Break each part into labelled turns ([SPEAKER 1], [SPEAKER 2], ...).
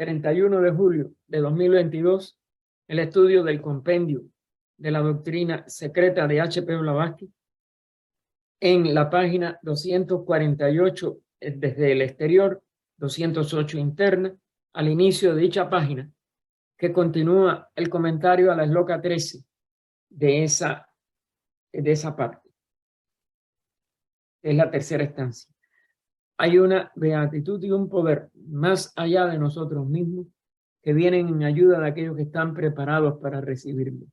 [SPEAKER 1] 31 de julio de 2022, el estudio del compendio de la doctrina secreta de H.P. Blavatsky en la página 248 desde el exterior, 208 interna, al inicio de dicha página, que continúa el comentario a la esloca 13 de esa parte. Es la tercera estancia. Hay una beatitud y un poder más allá de nosotros mismos que vienen en ayuda de aquellos que están preparados para recibirlo.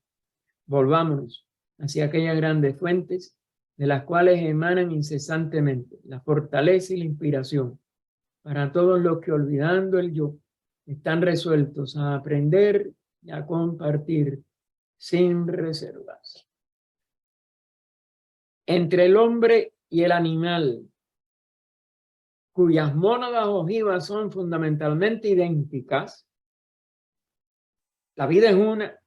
[SPEAKER 1] Volvámonos hacia aquellas grandes fuentes de las cuales emanan incesantemente la fortaleza y la inspiración para todos los que, olvidando el yo, están resueltos a aprender y a compartir sin reservas. Entre el hombre y el animal, cuyas mónadas ojivas son fundamentalmente idénticas, la vida es una,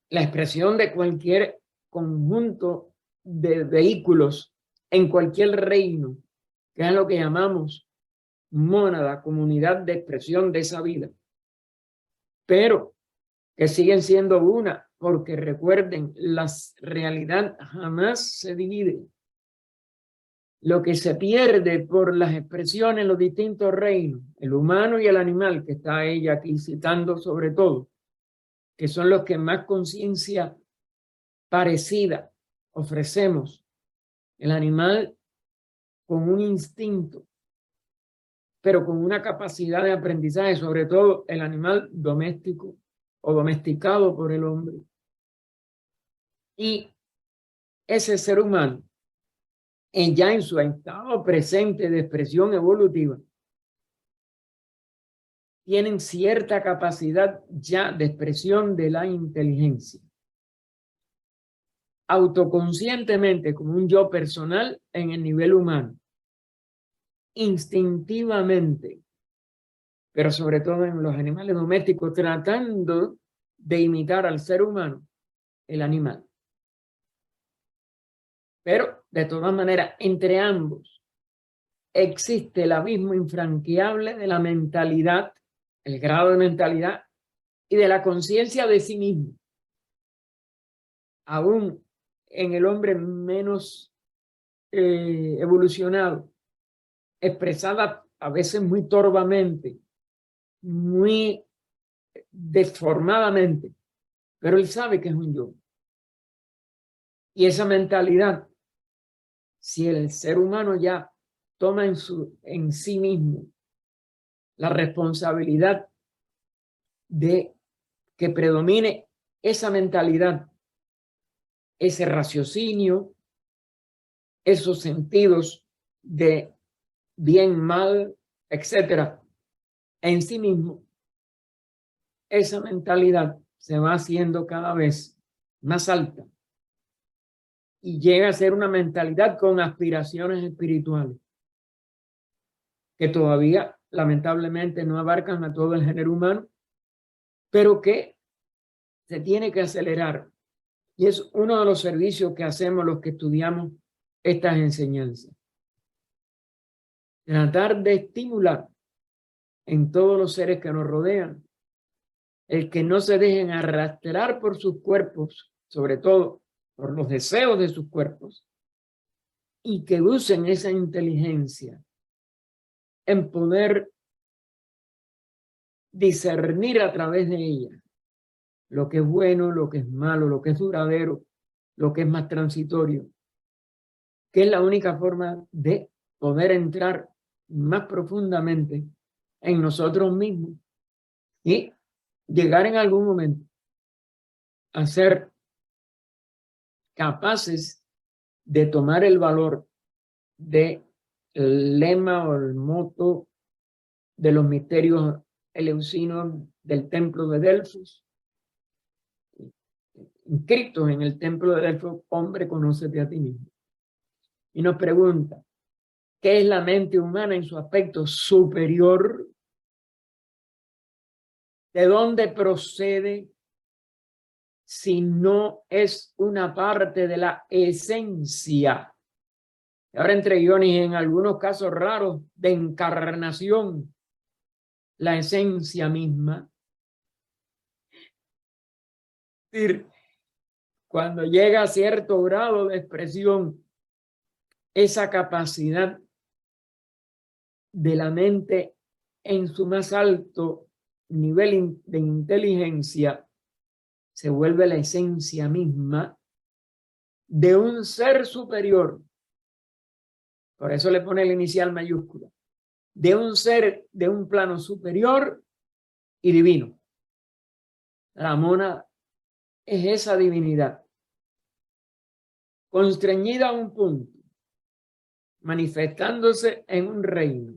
[SPEAKER 1] la expresión de cualquier conjunto de vehículos en cualquier reino, que es lo que llamamos mónada, comunidad de expresión de esa vida, pero que siguen siendo una, porque recuerden, la realidad jamás se divide. Lo que se pierde por las expresiones en los distintos reinos, el humano y el animal, que está ella aquí citando sobre todo, que son los que más conciencia parecida ofrecemos. El animal con un instinto, pero con una capacidad de aprendizaje, sobre todo el animal doméstico o domesticado por el hombre. Y ese ser humano, ya en su estado presente de expresión evolutiva, tienen cierta capacidad ya de expresión de la inteligencia. Autoconscientemente, como un yo personal en el nivel humano. Instintivamente, pero sobre todo en los animales domésticos, tratando de imitar al ser humano, el animal. Pero, de todas maneras, entre ambos existe el abismo infranqueable de la mentalidad, el grado de mentalidad y de la conciencia de sí mismo. Aún en el hombre menos evolucionado, expresada a veces muy torvamente, muy deformadamente, pero él sabe que es un yo. Y esa mentalidad, si el ser humano ya toma en sí mismo la responsabilidad de que predomine esa mentalidad, ese raciocinio, esos sentidos de bien, mal, etcétera, en sí mismo, esa mentalidad se va haciendo cada vez más alta y llega a ser una mentalidad con aspiraciones espirituales que todavía lamentablemente no abarcan a todo el género humano, pero que se tiene que acelerar. Y es uno de los servicios que hacemos los que estudiamos estas enseñanzas. Tratar de estimular en todos los seres que nos rodean el que no se dejen arrastrar por sus cuerpos, sobre todo por los deseos de sus cuerpos, y que usen esa inteligencia en poder discernir a través de ella lo que es bueno, lo que es malo, lo que es duradero, lo que es más transitorio, que es la única forma de poder entrar más profundamente en nosotros mismos y llegar en algún momento a ser capaces de tomar el valor del lema o el moto de los misterios eleusinos del templo de Delfos, inscritos en el templo de Delfos: hombre, conócete a ti mismo. Y nos pregunta, ¿qué es la mente humana en su aspecto superior? ¿De dónde procede si no es una parte de la esencia? Ahora entre guiones, en algunos casos raros de encarnación, la esencia misma. Es decir, cuando llega a cierto grado de expresión, esa capacidad de la mente en su más alto nivel de inteligencia se vuelve la esencia misma de un ser superior. Por eso le pone la inicial mayúscula. De un ser de un plano superior y divino. La mónada es esa divinidad, constreñida a un punto, manifestándose en un reino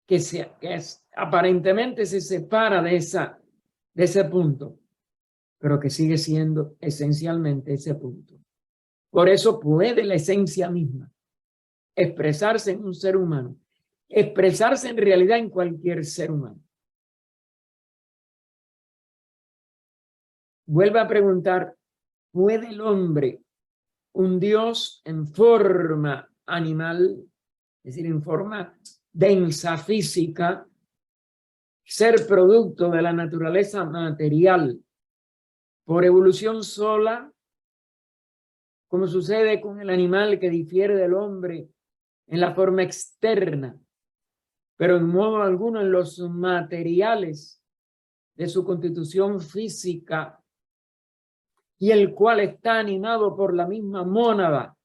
[SPEAKER 1] que aparentemente se separa de ese punto, pero que sigue siendo esencialmente ese punto. Por eso puede la esencia misma expresarse en un ser humano, expresarse en realidad en cualquier ser humano. Vuelve a preguntar, ¿puede el hombre, un Dios en forma animal, es decir, en forma densa, física, ser producto de la naturaleza material por evolución sola, como sucede con el animal que difiere del hombre en la forma externa, pero en modo alguno en los materiales de su constitución física, y el cual está animado por la misma mónada,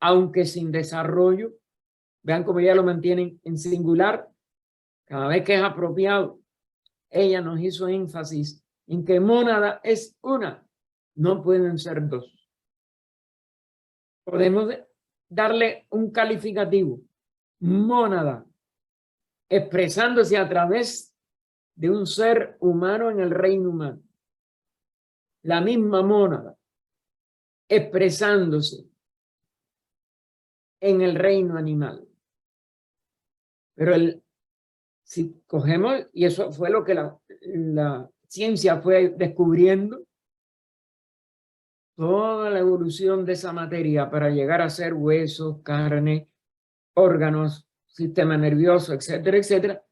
[SPEAKER 1] aunque sin desarrollo? Vean cómo ya lo mantienen en singular. Cada vez que es apropiado, ella nos hizo énfasis en que mónada es una, no pueden ser dos. Podemos darle un calificativo, mónada, expresándose a través de un ser humano en el reino humano. La misma mónada, expresándose en el reino animal. Pero si cogemos, y eso fue lo que la ciencia fue descubriendo, toda la evolución de esa materia para llegar a ser huesos, carne, órganos, sistema nervioso, etcétera, etcétera,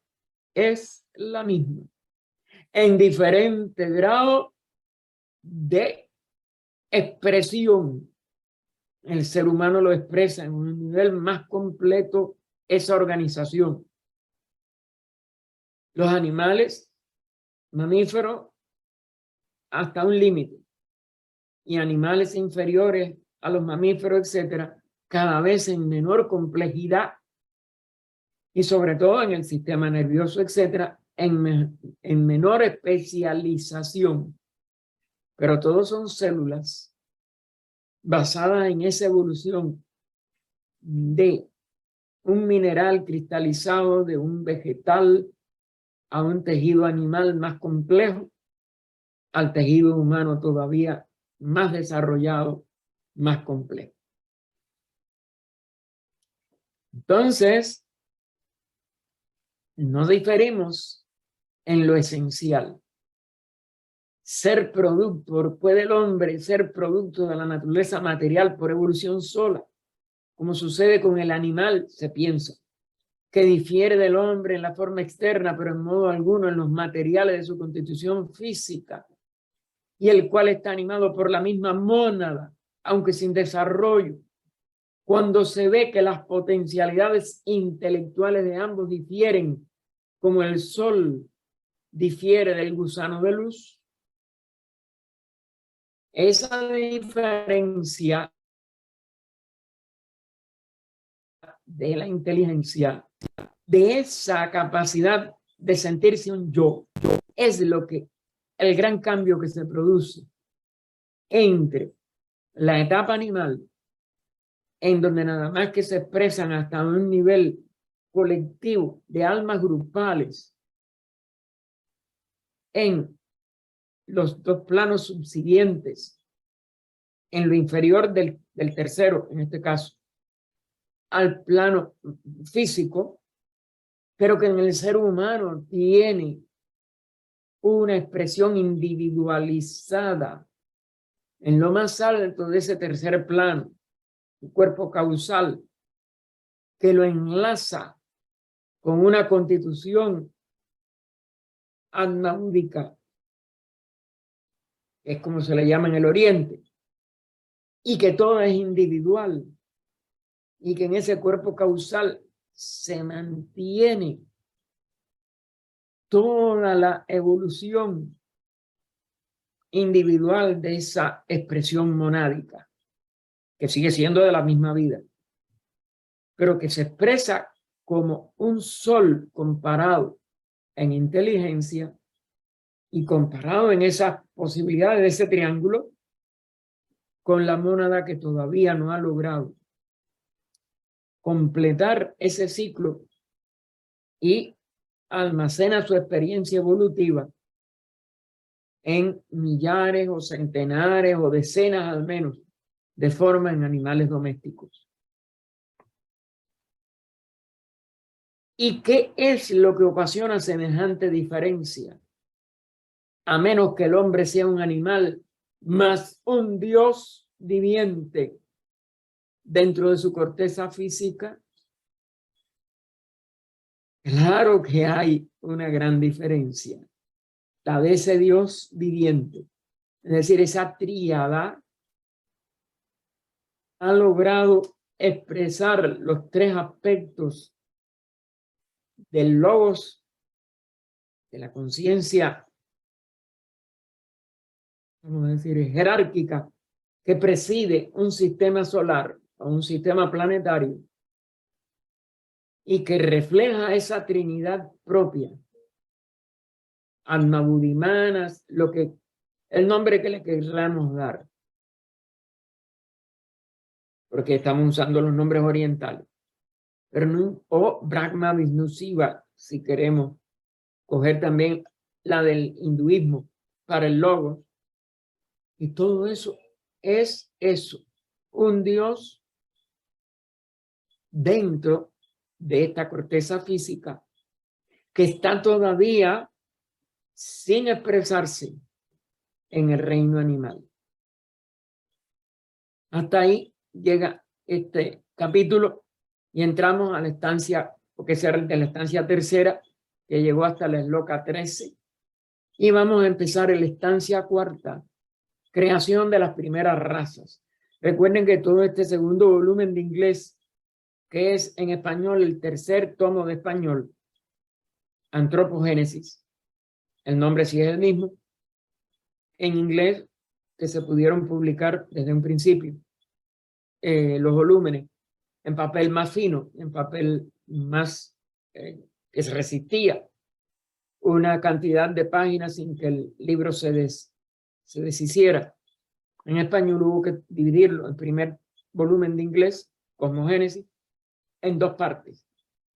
[SPEAKER 1] es la misma, en diferente grado de expresión. El ser humano lo expresa en un nivel más completo esa organización. Los animales, mamíferos, hasta un límite, y animales inferiores a los mamíferos, etcétera, cada vez en menor complejidad, y sobre todo en el sistema nervioso, etcétera, en menor especialización. Pero todos son células basadas en esa evolución de un mineral cristalizado, de un vegetal, a un tejido animal más complejo, al tejido humano todavía más desarrollado, más complejo. Entonces, no diferimos en lo esencial. ¿Puede el hombre ser producto de la naturaleza material por evolución sola? Como sucede con el animal, se piensa, que difiere del hombre en la forma externa, pero en modo alguno en los materiales de su constitución física, y el cual está animado por la misma mónada, aunque sin desarrollo. Cuando se ve que las potencialidades intelectuales de ambos difieren, como el sol difiere del gusano de luz, esa diferencia de la inteligencia, de esa capacidad de sentirse un yo, es el gran cambio que se produce entre la etapa animal, en donde nada más que se expresan hasta un nivel colectivo de almas grupales en los dos planos subsiguientes, en lo inferior del tercero, en este caso, al plano físico, pero que en el ser humano tiene una expresión individualizada en lo más alto de ese tercer plano, el cuerpo causal, que lo enlaza con una constitución adnáudica, es como se le llama en el Oriente, y que todo es individual, y que en ese cuerpo causal se mantiene toda la evolución individual de esa expresión monádica, que sigue siendo de la misma vida, pero que se expresa como un sol comparado en inteligencia y comparado en esas posibilidades de ese triángulo con la mónada que todavía no ha logrado completar ese ciclo y almacena su experiencia evolutiva en millares o centenares o decenas al menos de formas en animales domésticos. ¿Y qué es lo que ocasiona semejante diferencia? A menos que el hombre sea un animal más un Dios viviente dentro de su corteza física. Claro que hay una gran diferencia. La de ese Dios viviente, es decir, esa tríada ha logrado expresar los tres aspectos del logos, de la conciencia, vamos a decir, jerárquica, que preside un sistema solar o un sistema planetario y que refleja esa trinidad propia, Atmabudimanas, lo que el nombre que le queramos dar, porque estamos usando los nombres orientales, pero no, o Brahma Vishnu Shiva, si queremos coger también la del hinduismo para el logo, y todo eso es eso, un Dios dentro de esta corteza física que está todavía sin expresarse en el reino animal. Hasta ahí llega este capítulo y entramos a la estancia, porque se de la estancia tercera, que llegó hasta la esloca 13, y vamos a empezar en la estancia cuarta, creación de las primeras razas. Recuerden que todo este segundo volumen de inglés, que es en español el tercer tomo de español, Antropogénesis, el nombre sí es el mismo, en inglés, que se pudieron publicar desde un principio, los volúmenes en papel más fino, en papel más que se resistía una cantidad de páginas sin que el libro se deshiciera. En español hubo que dividirlo, el primer volumen de inglés, Cosmogénesis, en dos partes.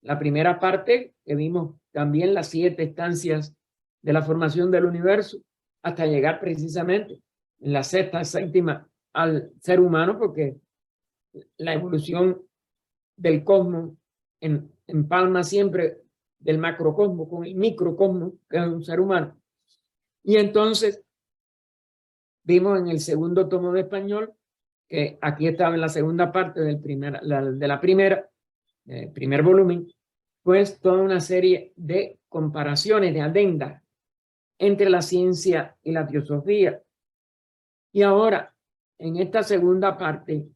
[SPEAKER 1] La primera parte, que vimos también las 7 estancias de la formación del universo, hasta llegar precisamente en la sexta, séptima al ser humano, porque la evolución del cosmos empalma siempre del macrocosmos con el microcosmos, que es un ser humano. Y entonces vimos en el segundo tomo de español, que aquí estaba en la segunda parte del primer volumen, pues toda una serie de comparaciones, de adendas entre la ciencia y la teosofía. Y ahora, en esta segunda parte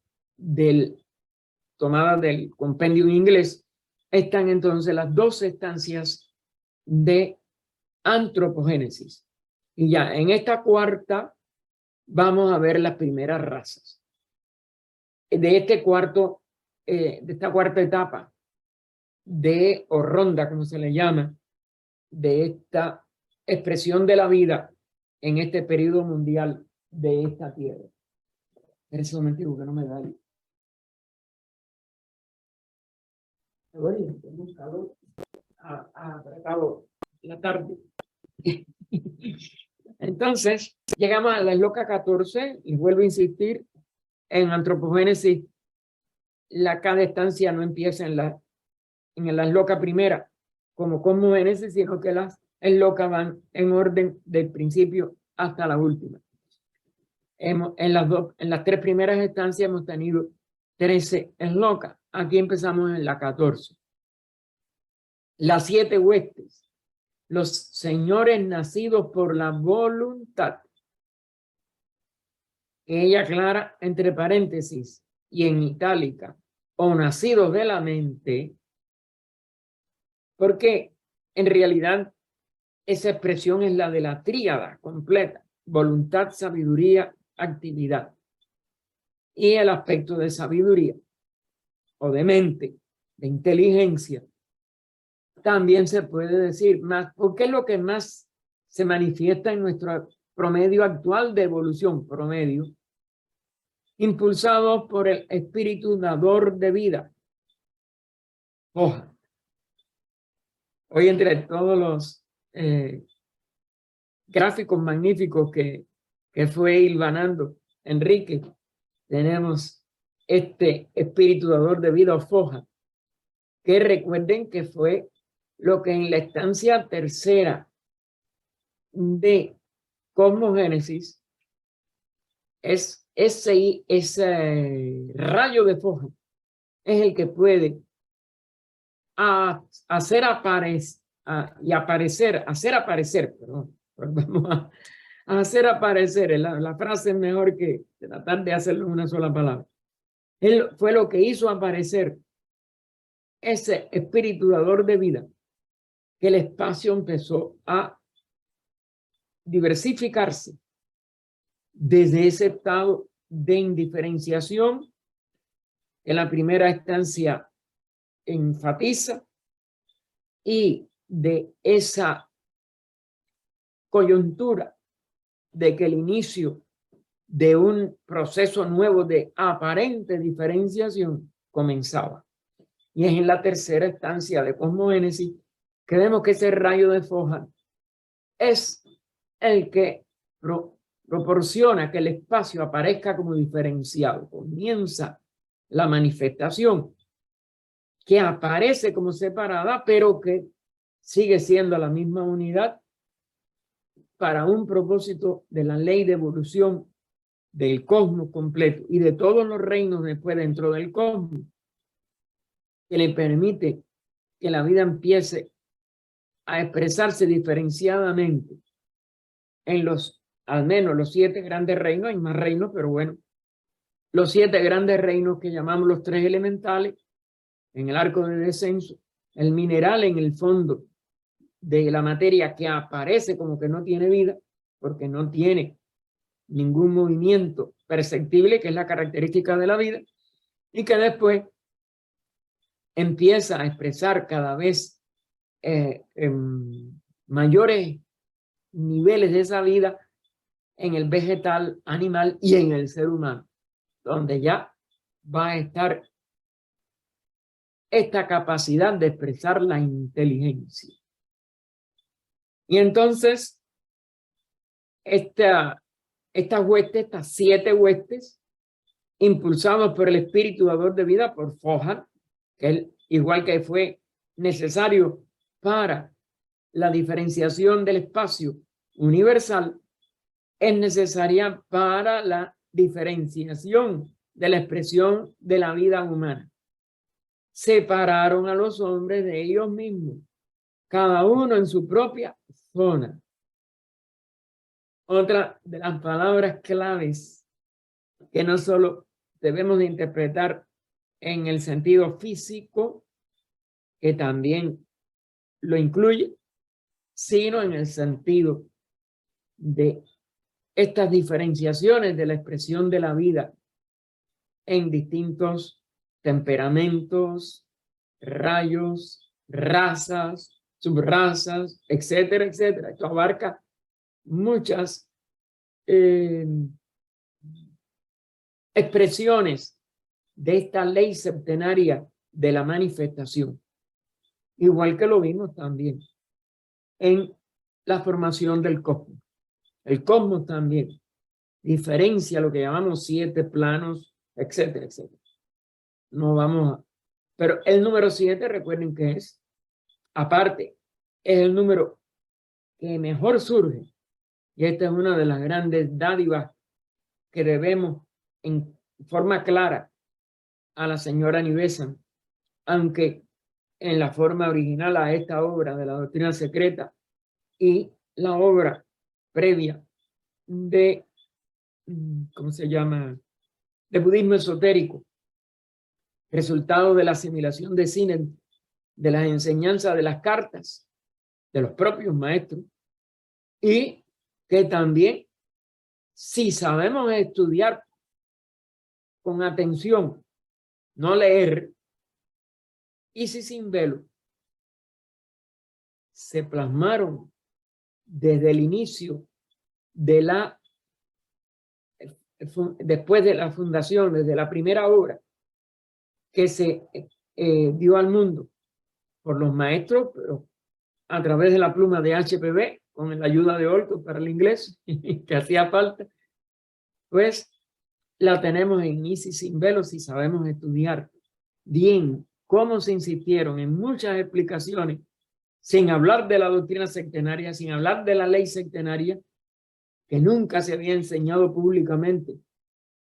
[SPEAKER 1] tomada del compendio inglés, están entonces las 2 estancias de antropogénesis. Y ya en esta cuarta vamos a ver las primeras razas. De esta cuarta etapa o ronda, como se le llama, de esta expresión de la vida en este periodo mundial de esta tierra. En ese momento que no me da ahí. Bueno, tengo un calor apretado la tarde. Entonces, llegamos a la esloca 14 y vuelvo a insistir, en antropogénesis, cada estancia no empieza en la esloca primera como cosmogénesis, sino que las eslocas van en orden del principio hasta la última. En las 3 primeras estancias hemos tenido 13 eslocas. Aquí empezamos en la 14. las 7 huestes, los señores nacidos por la voluntad. Ella aclara entre paréntesis y en itálica, o nacidos de la mente, porque en realidad esa expresión es la de la tríada completa: voluntad, sabiduría, actividad. Y el aspecto de sabiduría o de mente, de inteligencia, también se puede decir más, porque es lo que más se manifiesta en nuestro promedio actual de evolución, promedio, impulsados por el espíritu dador de vida. Hoja. Hoy, entre todos los gráficos magníficos que fue hilvanando Enrique, tenemos este espíritu dador de vida o foja, que recuerden que fue lo que en la estancia tercera de Cosmogénesis es ese rayo de foja, es el que puede hacer aparecer, perdón, vamos a hacer aparecer, la frase es mejor que tratar de hacerlo en una sola palabra. Él fue lo que hizo aparecer ese espíritu dador de vida, que el espacio empezó a diversificarse desde ese estado de indiferenciación que la primera estancia enfatiza, y de esa coyuntura de que el inicio de un proceso nuevo de aparente diferenciación comenzaba. Y es en la tercera estancia de Cosmogénesis que vemos que ese rayo de foja es el que proporciona que el espacio aparezca como diferenciado. Comienza la manifestación que aparece como separada, pero que sigue siendo la misma unidad para un propósito de la ley de evolución del cosmos completo y de todos los reinos después dentro del cosmos, que le permite que la vida empiece a expresarse diferenciadamente en al menos los 7 grandes reinos. Hay más reinos, pero bueno, los 7 grandes reinos que llamamos los 3 elementales, en el arco de descenso, el mineral en el fondo de la materia que aparece como que no tiene vida, porque no tiene ningún movimiento perceptible, que es la característica de la vida, y que después empieza a expresar cada vez mayores niveles de esa vida en el vegetal, animal y en el ser humano, donde ya va a estar esta capacidad de expresar la inteligencia. Y entonces, estas huestes, estas 7 huestes, impulsados por el espíritu dador de vida, por Foja, que él, igual que fue necesario para la diferenciación del espacio universal, es necesaria para la diferenciación de la expresión de la vida humana. Separaron a los hombres de ellos mismos, cada uno en su propia zona. Otra de las palabras claves que no solo debemos de interpretar en el sentido físico, que también lo incluye, sino en el sentido de estas diferenciaciones de la expresión de la vida en distintos temperamentos, rayos, razas, subrazas, etcétera, etcétera. Esto abarca muchas expresiones de esta ley septenaria de la manifestación, igual que lo vimos también en la formación del cosmos. El cosmos también diferencia lo que llamamos 7 planos, etcétera, etcétera. No vamos a... Pero el número 7, recuerden que es, aparte, es el número que mejor surge. Y esta es una de las grandes dádivas que debemos en forma clara a la señora Nivesan, aunque en la forma original a esta obra de la doctrina secreta y la obra previa de, ¿cómo se llama?, de budismo esotérico, resultado de la asimilación de Sinek, de las enseñanzas de las cartas de los propios maestros, y que también, si sabemos estudiar con atención, no leer, Isis sin velo, se plasmaron desde el inicio de la, después de la fundación, desde la primera obra que se dio al mundo por los maestros, pero a través de la pluma de HPB, con la ayuda de Olcott para el inglés, que hacía falta, pues la tenemos en Isis sin velo si sabemos estudiar bien cómo se insistieron en muchas explicaciones, sin hablar de la doctrina sectenaria, sin hablar de la ley sectenaria, que nunca se había enseñado públicamente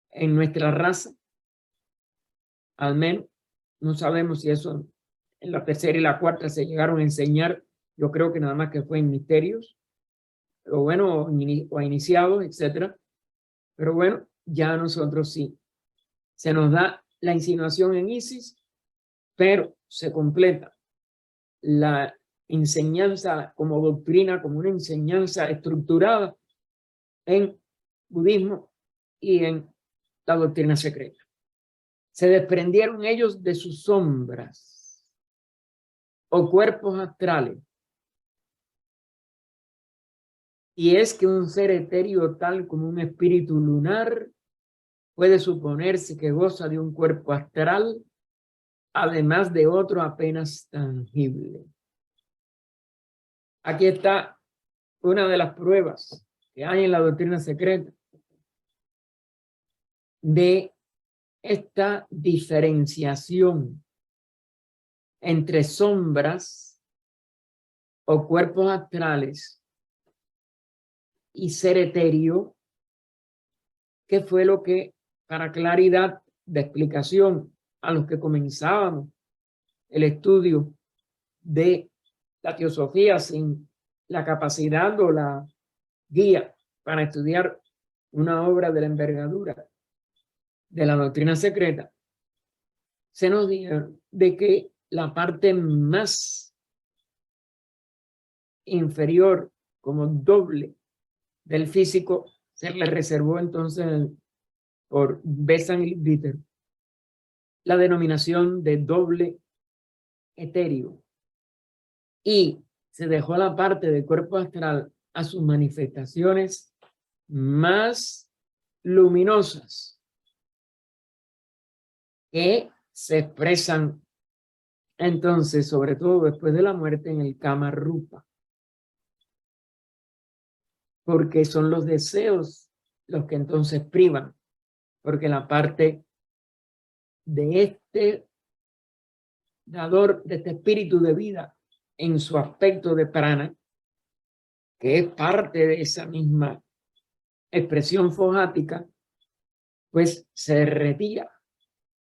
[SPEAKER 1] en nuestra raza. Al menos no sabemos si eso en la tercera y la cuarta se llegaron a enseñar. Yo creo que nada más que fue en misterios, o bueno, o iniciados, etcétera. Pero bueno, ya a nosotros sí. Se nos da la insinuación en Isis, pero se completa la enseñanza como doctrina, como una enseñanza estructurada en budismo y en la doctrina secreta. Se desprendieron ellos de sus sombras o cuerpos astrales. Y es que un ser etéreo tal como un espíritu lunar puede suponerse que goza de un cuerpo astral, además de otro apenas tangible. Aquí está una de las pruebas que hay en la doctrina secreta de esta diferenciación entre sombras o cuerpos astrales y ser etéreo, que fue lo que, para claridad de explicación a los que comenzábamos el estudio de la teosofía sin la capacidad o la guía para estudiar una obra de la envergadura de la doctrina secreta, se nos dijo de que la parte más inferior, como doble del físico, se le reservó entonces por Besant y Bitter la denominación de doble etéreo, y se dejó la parte del cuerpo astral a sus manifestaciones más luminosas, que se expresan entonces, sobre todo después de la muerte, en el Kama Rupa, porque son los deseos los que entonces privan, porque la parte de este dador, de este espíritu de vida en su aspecto de prana, que es parte de esa misma expresión fojática, pues se retira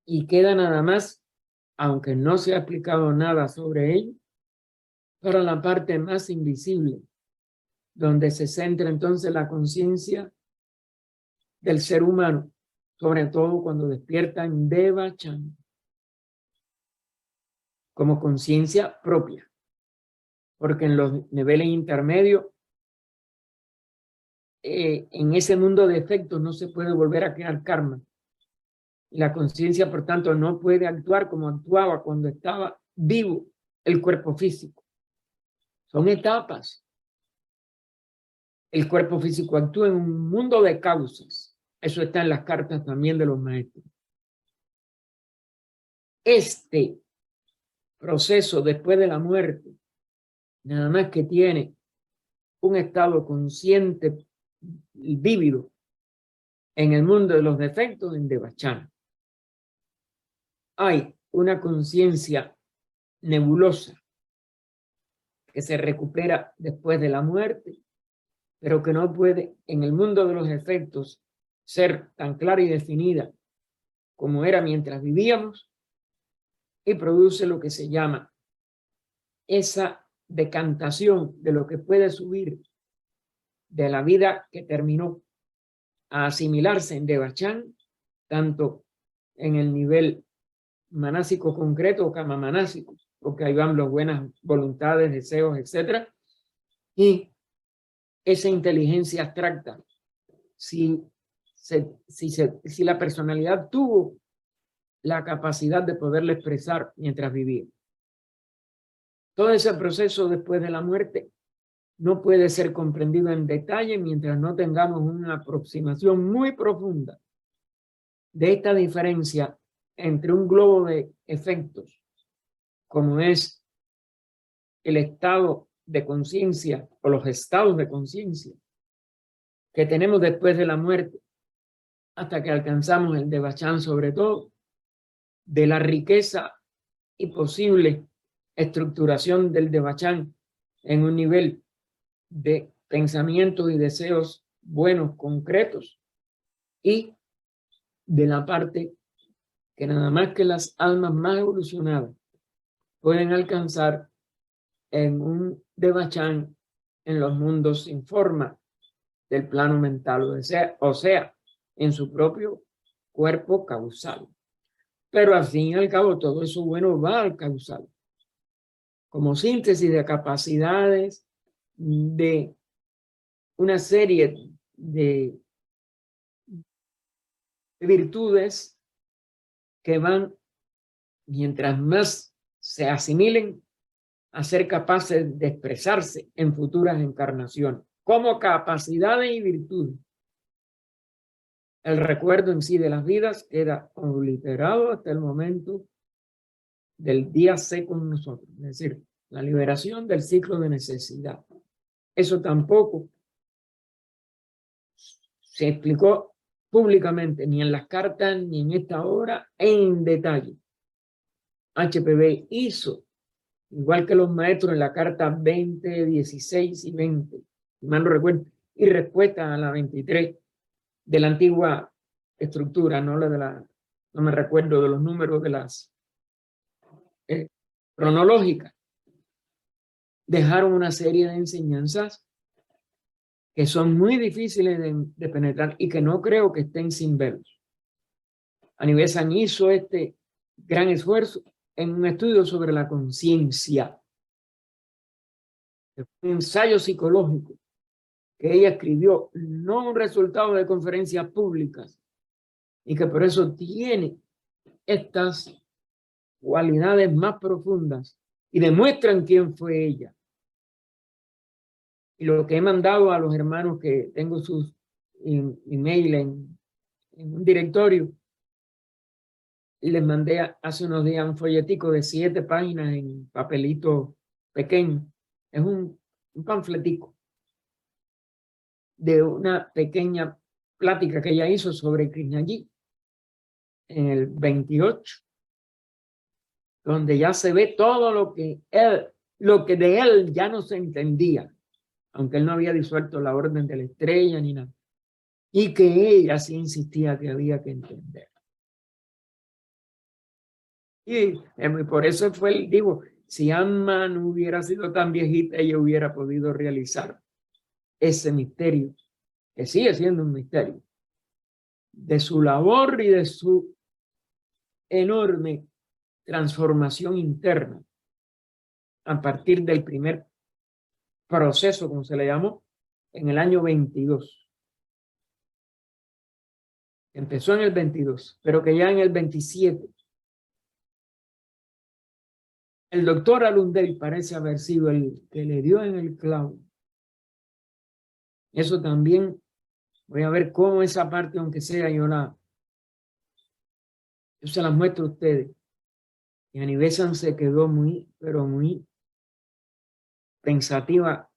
[SPEAKER 1] y queda nada más, aunque no se ha explicado nada sobre ello, para la parte más invisible, donde se centra entonces la conciencia del ser humano, sobre todo cuando despierta en Devachan, como conciencia propia, porque en los niveles intermedios, en ese mundo de efectos no se puede volver a crear karma. La conciencia, por tanto, no puede actuar como actuaba cuando estaba vivo el cuerpo físico. Son etapas. El cuerpo físico actúa en un mundo de causas. Eso está en las cartas también de los maestros. Este proceso después de la muerte, nada más que tiene un estado consciente y vívido en el mundo de los defectos en Devachan. Hay una conciencia nebulosa que se recupera después de la muerte, pero que no puede en el mundo de los efectos ser tan clara y definida como era mientras vivíamos, y produce lo que se llama esa decantación de lo que puede subir de la vida que terminó a asimilarse en Devachan, tanto en el nivel manásico concreto o kamamanásico, porque ahí van las buenas voluntades, deseos, etcétera, y esa inteligencia abstracta, si la personalidad tuvo la capacidad de poderla expresar mientras vivía. Todo ese proceso después de la muerte no puede ser comprendido en detalle mientras no tengamos una aproximación muy profunda de esta diferencia entre un globo de efectos, como es el estado de conciencia o los estados de conciencia que tenemos después de la muerte, hasta que alcanzamos el Devachan, sobre todo, de la riqueza y posible estructuración del Devachan en un nivel de pensamientos y deseos buenos, concretos, y de la parte que nada más que las almas más evolucionadas pueden alcanzar en un Devachan en los mundos sin forma del plano mental, o sea, en su propio cuerpo causal. Pero al fin y al cabo todo eso bueno va al causal, como síntesis de capacidades, de una serie de virtudes que van, mientras más se asimilen, a ser capaces de expresarse en futuras encarnaciones, como capacidades y virtudes. El recuerdo en sí de las vidas queda obliterado hasta el momento del día C con nosotros, es decir, la liberación del ciclo de necesidad. Eso tampoco se explicó públicamente, ni en las cartas, ni en esta obra, en detalle. HPB hizo, igual que los maestros en la carta 20, 16 y 20, si mal no recuerdo, y respuesta a la 23 de la antigua estructura, no la de la, no me recuerdo de los números de las cronológicas, dejaron una serie de enseñanzas que son muy difíciles de penetrar y que no creo que estén sin verlos. Aníbal San hizo este gran esfuerzo en un estudio sobre la conciencia, un ensayo psicológico que ella escribió, no un resultado de conferencias públicas, y que por eso tiene estas cualidades más profundas y demuestran quién fue ella. Y lo que he mandado a los hermanos, que tengo sus email en un directorio, y les mandé hace unos días un folletico de 7 páginas en papelito pequeño. Es un panfletico de una pequeña plática que ella hizo sobre Krishnagiri en el 28, donde ya se ve todo lo que de él ya no se entendía, aunque él no había disuelto la orden de la estrella ni nada, y que ella sí insistía que había que entender. Y por eso fue el, digo, si Amma no hubiera sido tan viejita, ella hubiera podido realizar ese misterio, que sigue siendo un misterio, de su labor y de su enorme transformación interna a partir del primer proceso, como se le llamó, en el año 22. Empezó en el 22, pero que ya en el 27 el doctor Alundel parece haber sido el que le dio en el clavo. Eso también, voy a ver cómo esa parte, aunque sea yo se las muestro a ustedes. Y Aníbal San se quedó muy, pero muy pensativa,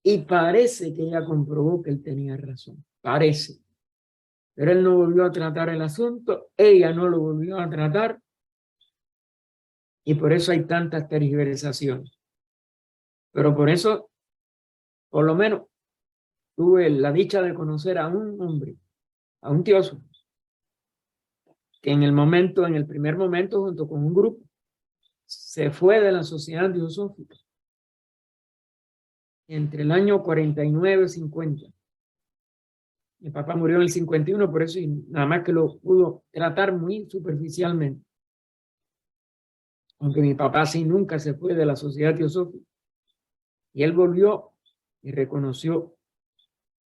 [SPEAKER 1] y parece que ella comprobó que él tenía razón. Parece. Pero él no volvió a tratar el asunto, ella no lo volvió a tratar, y por eso hay tantas tergiversaciones. Pero por eso, por lo menos, tuve la dicha de conocer a un hombre, a un teósofo, que en el primer momento, junto con un grupo, se fue de la sociedad teosófica entre el año 49 y 50. Mi papá murió en el 51, por eso y nada más que lo pudo tratar muy superficialmente. Aunque mi papá sí nunca se fue de la Sociedad Teosófica. Y él volvió y reconoció,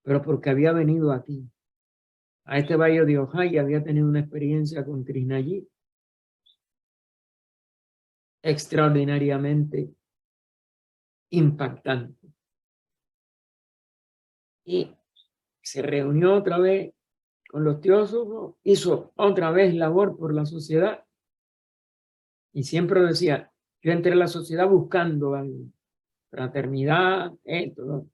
[SPEAKER 1] pero porque había venido aquí, a este valle de Ojai, y había tenido una experiencia con Krishnajit extraordinariamente impactante. Y se reunió otra vez con los teósofos, hizo otra vez labor por la sociedad y siempre decía, yo entré a la sociedad buscando algo, fraternidad, esto, ¿no?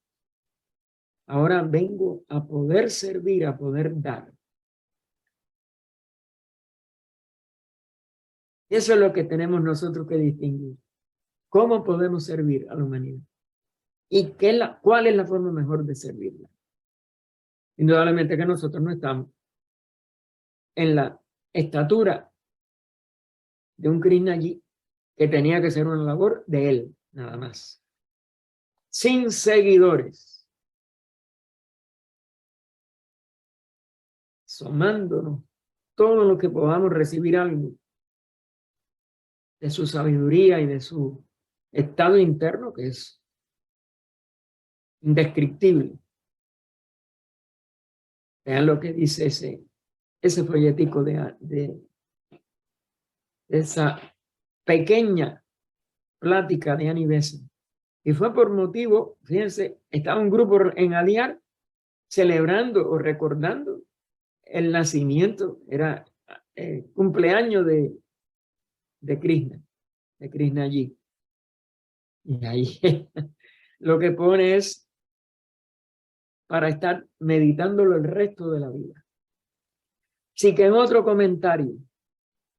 [SPEAKER 1] Ahora vengo a poder servir, a poder dar. Y eso es lo que tenemos nosotros que distinguir. ¿Cómo podemos servir a la humanidad? ¿Y cuál es la forma mejor de servirla? Indudablemente que nosotros no estamos en la estatura de un Krishnajit que tenía que ser una labor de él, nada más. Sin seguidores. Sumándonos todo lo que podamos recibir algo de su sabiduría y de su estado interno, que es indescriptible. Vean lo que dice ese folletico de esa pequeña plática de Annie Besant. Y fue por motivo, fíjense, estaba un grupo en Aliar celebrando o recordando el nacimiento, era cumpleaños de Krishna, de Krishnajit. Y ahí lo que pone es para estar meditándolo el resto de la vida. Así que en otro comentario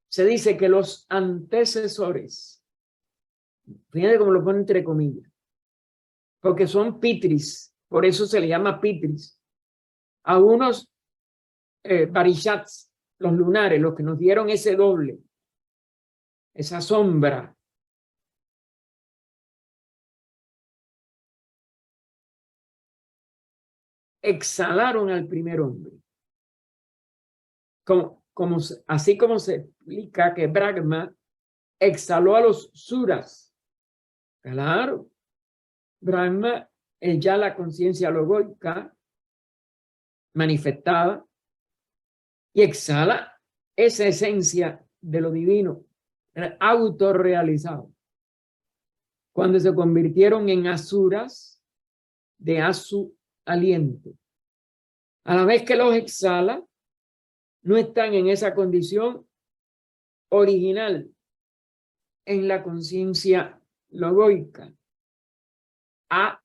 [SPEAKER 1] se dice que los antecesores, fíjate cómo lo pone entre comillas, porque son pitris, por eso se le llama pitris, a unos parishats, los lunares, los que nos dieron ese doble, esa sombra. Exhalaron al primer hombre. Así como se explica que Brahma exhaló a los suras. Claro, Brahma es ya la conciencia logóica manifestada y exhala esa esencia de lo divino, autorrealizado. Cuando se convirtieron en asuras, de asu aliento. A la vez que los exhala, no están en esa condición original, en la conciencia logóica, a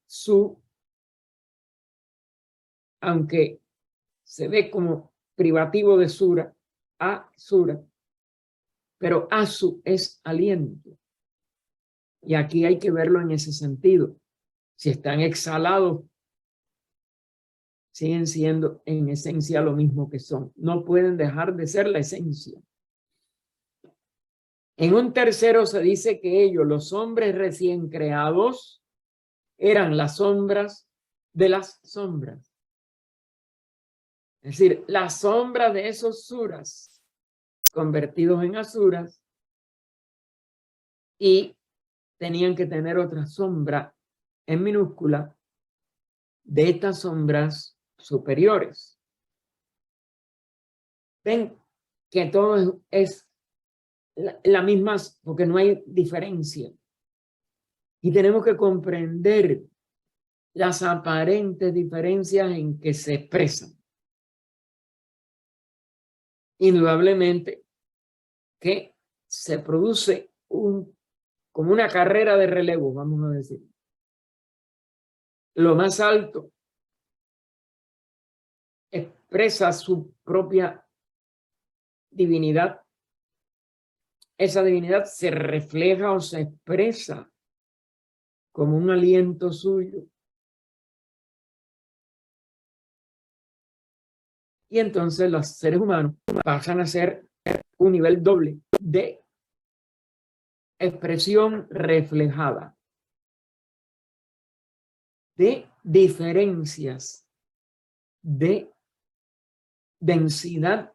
[SPEAKER 1] su, aunque se ve como privativo de sura, a sura, pero asu es aliento. Y aquí hay que verlo en ese sentido. Si están exhalados, siguen siendo en esencia lo mismo que son. No pueden dejar de ser la esencia. En un tercero se dice que ellos, los hombres recién creados, eran las sombras de las sombras. Es decir, la sombra de esos suras convertidos en asuras y tenían que tener otra sombra en minúscula de estas sombras superiores. Ven que todo es la misma, porque no hay diferencia. Y tenemos que comprender las aparentes diferencias en que se expresan. Indudablemente que se produce como una carrera de relevo, vamos a decir. Lo más alto expresa su propia divinidad. Esa divinidad se refleja o se expresa como un aliento suyo. Y entonces los seres humanos pasan a ser un nivel doble de expresión reflejada. de diferencias de densidad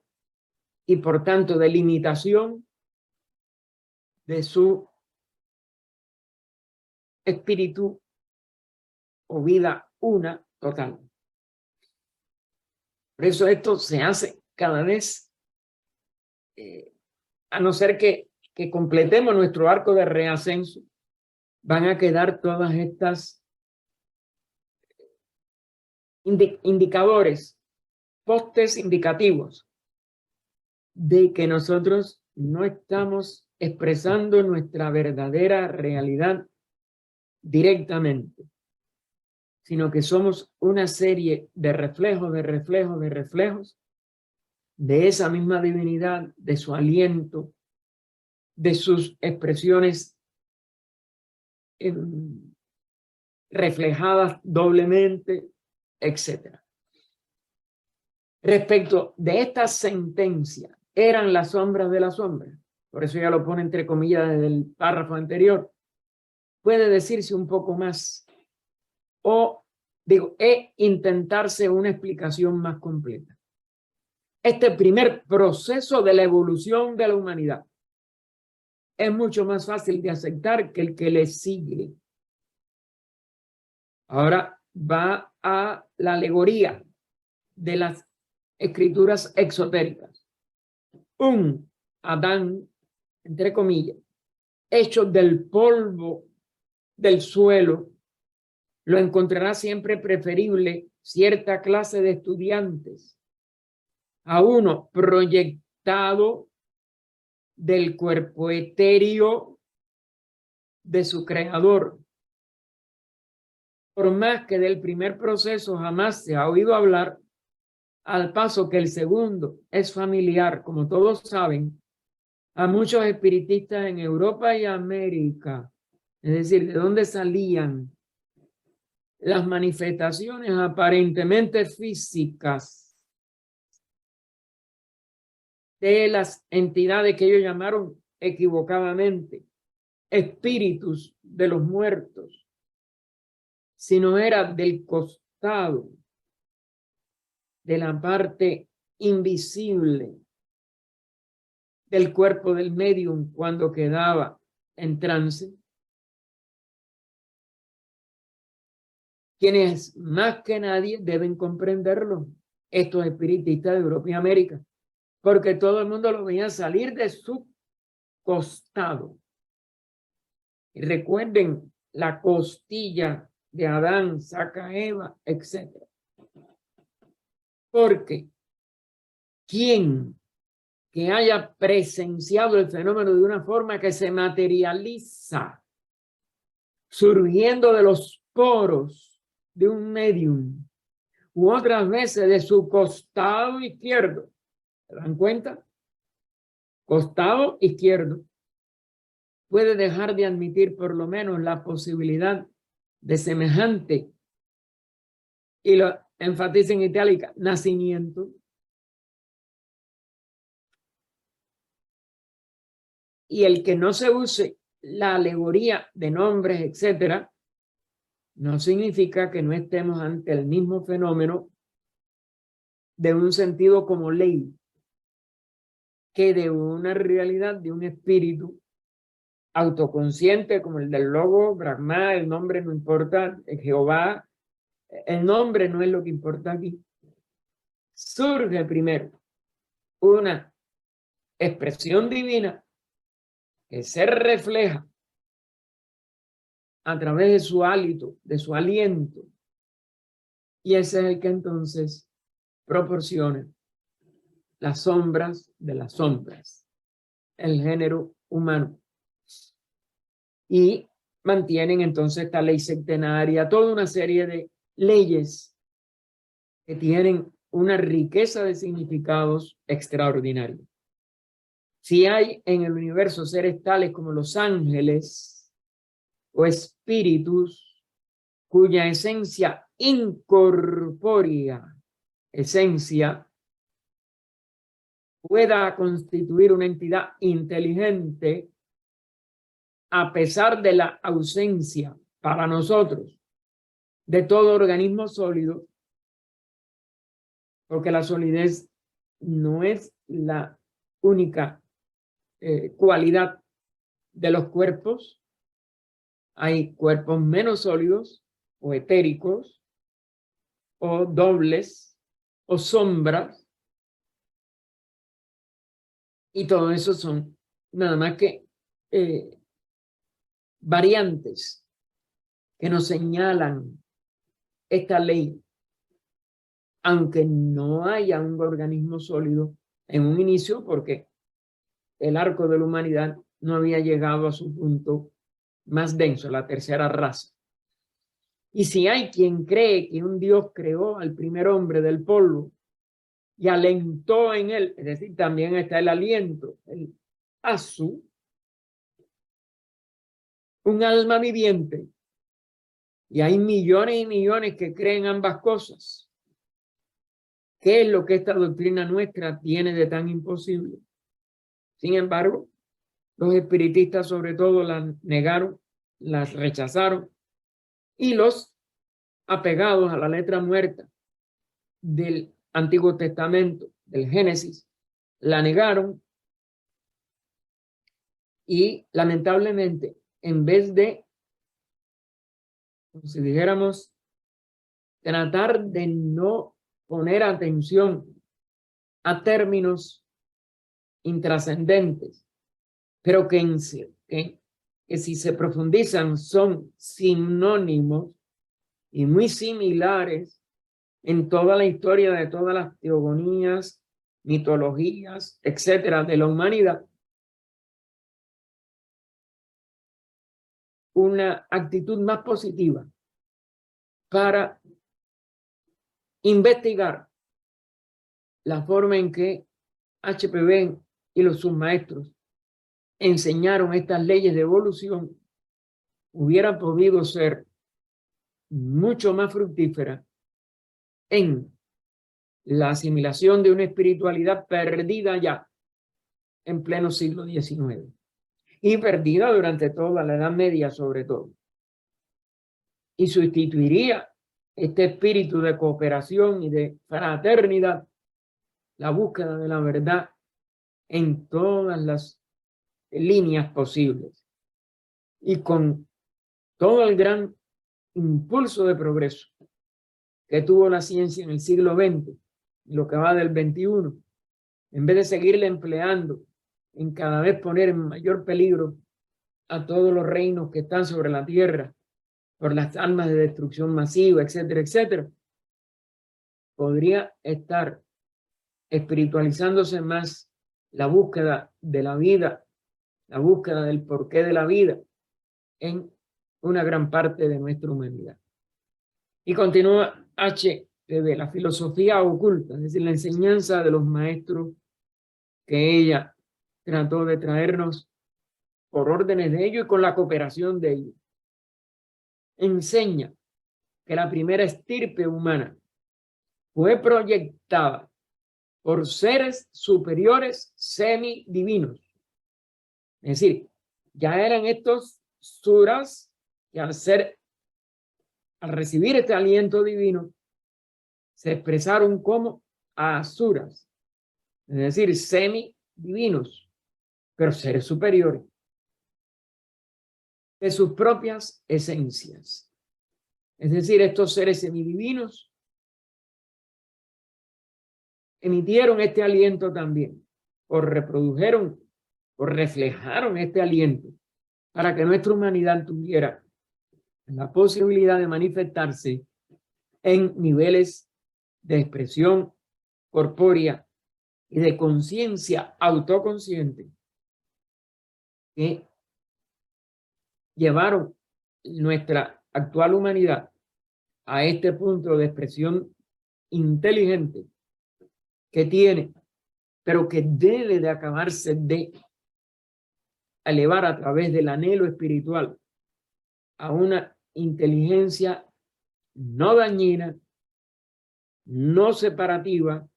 [SPEAKER 1] y por tanto de limitación de su espíritu o vida una total. Por eso esto se hace cada vez, a no ser que completemos nuestro arco de reascenso, van a quedar todas estas indicadores, postes indicativos de que nosotros no estamos expresando nuestra verdadera realidad directamente, sino que somos una serie de reflejos, de esa misma divinidad, de su aliento, de sus expresiones reflejadas doblemente, etc. Respecto de esta sentencia, eran las sombras de la sombra, por eso ya lo pone entre comillas desde el párrafo anterior, puede decirse un poco más, o digo, intentarse una explicación más completa. Este primer proceso de la evolución de la humanidad es mucho más fácil de aceptar que el que le sigue. Ahora va a la alegoría de las escrituras exotéricas. Un Adán, entre comillas, hecho del polvo del suelo, lo encontrará siempre preferible cierta clase de estudiantes a uno proyectado del cuerpo etéreo de su creador. Por más que del primer proceso jamás se ha oído hablar, al paso que el segundo es familiar, como todos saben, a muchos espiritistas en Europa y América. Es decir, ¿de dónde salían las manifestaciones aparentemente físicas de las entidades que ellos llamaron equivocadamente espíritus de los muertos, sino era del costado, de la parte invisible del cuerpo del médium cuando quedaba en trance, quienes más que nadie deben comprenderlo, estos espiritistas de Europa y América, porque todo el mundo lo veía salir de su costado. Y recuerden la costilla de Adán, saca a Eva, etc. Porque quien que haya presenciado el fenómeno de una forma que se materializa, surgiendo de los poros de un medium, u otras veces de su costado izquierdo, ¿se dan cuenta? Costado izquierdo, puede dejar de admitir por lo menos la posibilidad de semejante, y lo enfatiza en itálica, nacimiento. Y el que no se use la alegoría de nombres, etcétera, no significa que no estemos ante el mismo fenómeno de un sentido como ley, que de una realidad, de un espíritu autoconsciente como el del logo, Brahma, el nombre no importa, Jehová, el nombre no es lo que importa aquí. Surge primero una expresión divina que se refleja a través de su hálito, de su aliento, y ese es el que entonces proporciona las sombras de las sombras, el género humano, y mantienen entonces esta ley centenaria, toda una serie de leyes que tienen una riqueza de significados extraordinarios. Si hay en el universo seres tales como los ángeles o espíritus cuya esencia incorpórea, esencia, pueda constituir una entidad inteligente a pesar de la ausencia para nosotros de todo organismo sólido, porque la solidez no es la única cualidad de los cuerpos. Hay cuerpos menos sólidos o etéricos o dobles o sombras, y todo eso son nada más que variantes que nos señalan esta ley, aunque no haya un organismo sólido en un inicio, porque el arco de la humanidad no había llegado a su punto más denso, la tercera raza. Y si hay quien cree que un Dios creó al primer hombre del polvo y alentó en él, es decir, también está el aliento, el asu, un alma viviente, y hay millones y millones que creen ambas cosas. ¿Qué es lo que esta doctrina nuestra tiene de tan imposible? Sin embargo, los espiritistas sobre todo las negaron, las rechazaron, y los apegados a la letra muerta del Antiguo Testamento, del Génesis, la negaron, y lamentablemente, en vez de, como si dijéramos, tratar de no poner atención a términos intrascendentes, pero que si se profundizan son sinónimos y muy similares en toda la historia de todas las teogonías, mitologías, etcétera, de la humanidad, una actitud más positiva para investigar la forma en que HPV y los submaestros enseñaron estas leyes de evolución, hubiera podido ser mucho más fructífera en la asimilación de una espiritualidad perdida ya en pleno siglo XIX y perdida durante toda la Edad Media sobre todo, y sustituiría este espíritu de cooperación y de fraternidad, la búsqueda de la verdad en todas las líneas posibles, y con todo el gran impulso de progreso que tuvo la ciencia en el siglo XX, lo que va del XXI, en vez de seguirle empleando en cada vez poner en mayor peligro a todos los reinos que están sobre la tierra por las armas de destrucción masiva, etcétera, etcétera, podría estar espiritualizándose más la búsqueda de la vida, la búsqueda del porqué de la vida en una gran parte de nuestra humanidad. Y continúa HPV, la filosofía oculta, es decir, la enseñanza de los maestros que ella trató de traernos por órdenes de ellos y con la cooperación de ellos. Enseña que la primera estirpe humana fue proyectada por seres superiores semidivinos. Es decir, ya eran estos suras que al recibir este aliento divino se expresaron como asuras, es decir, semidivinos, pero seres superiores de sus propias esencias. Es decir, estos seres semidivinos emitieron este aliento también, o reprodujeron, o reflejaron este aliento, para que nuestra humanidad tuviera la posibilidad de manifestarse en niveles de expresión corpórea y de conciencia autoconsciente que llevaron nuestra actual humanidad a este punto de expresión inteligente que tiene, pero que debe de acabarse de elevar a través del anhelo espiritual a una inteligencia no dañina, no separativa,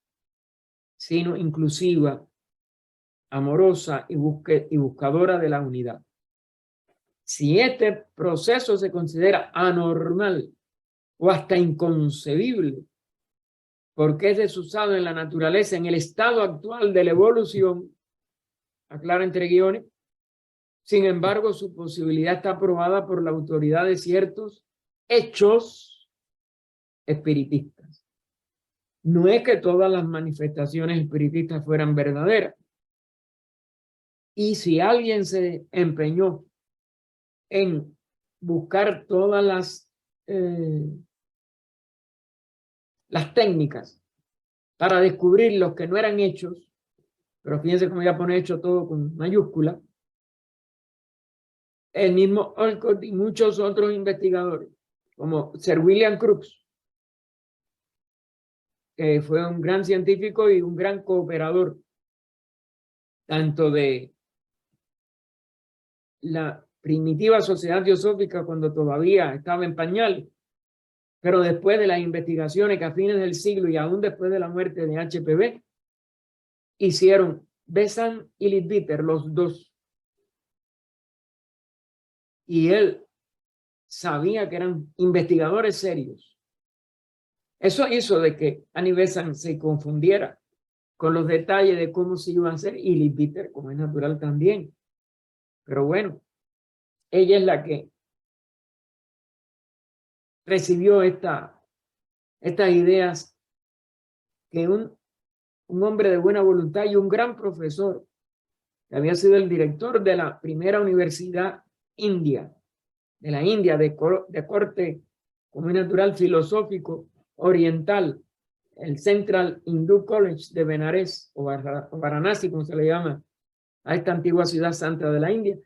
[SPEAKER 1] sino inclusiva, amorosa y buscadora de la unidad. Si este proceso se considera anormal o hasta inconcebible, porque es desusado en la naturaleza, en el estado actual de la evolución, aclara entre guiones. Sin embargo, su posibilidad está aprobada por la autoridad de ciertos hechos espiritistas. No es que todas las manifestaciones espiritistas fueran verdaderas. Y si alguien se empeñó en buscar todas las técnicas para descubrir los que no eran hechos, pero fíjense cómo ya pone hecho todo con mayúscula, el mismo Olcott y muchos otros investigadores, como Sir William Crookes, que fue un gran científico y un gran cooperador, tanto de la primitiva sociedad teosófica cuando todavía estaba en pañales, pero después de las investigaciones que a fines del siglo y aún después de la muerte de HPV, hicieron Besant y Leadbeater, los dos. Y él sabía que eran investigadores serios. Eso hizo de que Annie Besant se confundiera con los detalles de cómo se iba a hacer, y Leadbeater, como es natural también. Pero bueno, ella es la que recibió estas ideas que un hombre de buena voluntad y un gran profesor, que había sido el director de la primera universidad india, de la India, de corte como natural filosófico oriental, el Central Hindu College de Benares, o Varanasi, como se le llama a esta antigua ciudad santa de la India.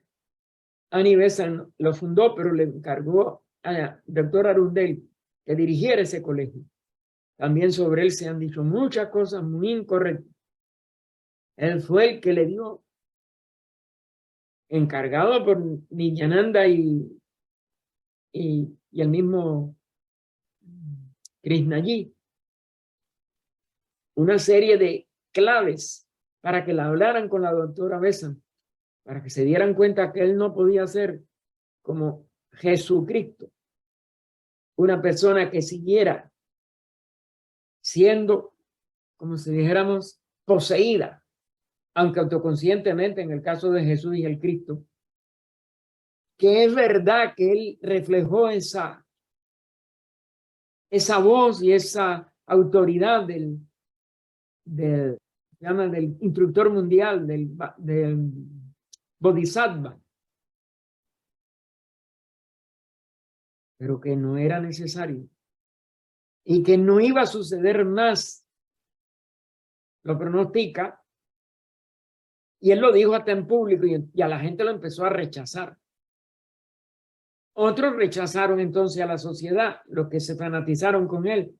[SPEAKER 1] Annie Besant lo fundó, pero le encargó al doctor Arundel que dirigiera ese colegio. También sobre él se han dicho muchas cosas muy incorrectas. Él fue el que le dio, encargado por Nityananda y el mismo Krishnaji, una serie de claves para que la hablaran con la doctora Besant, para que se dieran cuenta que él no podía ser como Jesucristo, una persona que siguiera siendo, como si dijéramos, poseída, aunque autoconscientemente en el caso de Jesús y el Cristo, que es verdad que él reflejó esa voz y esa autoridad del instructor mundial, del Bodhisattva, pero que no era necesario y que no iba a suceder más, lo pronostica, y él lo dijo hasta en público, y a la gente lo empezó a rechazar. Otros rechazaron entonces a la sociedad, los que se fanatizaron con él,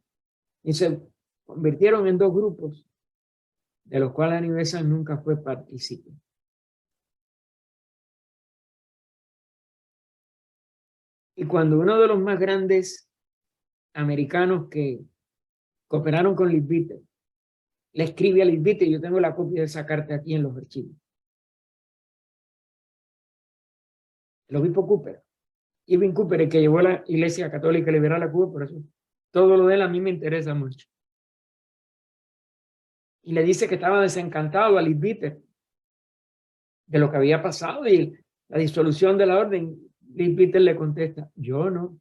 [SPEAKER 1] y se convirtieron en dos grupos, de los cuales Annie Besant nunca fue partícipe. Y cuando uno de los más grandes americanos que cooperaron con Leadbeater le escribe a Leadbeater, yo tengo la copia de esa carta aquí en los archivos, el obispo Cooper, Irving Cooper, el que llevó a la Iglesia Católica Liberal a Cuba, por eso todo lo de él a mí me interesa mucho. Y le dice que estaba desencantado a Leadbeater de lo que había pasado y la disolución de la orden. Leadbeater le contesta, yo no.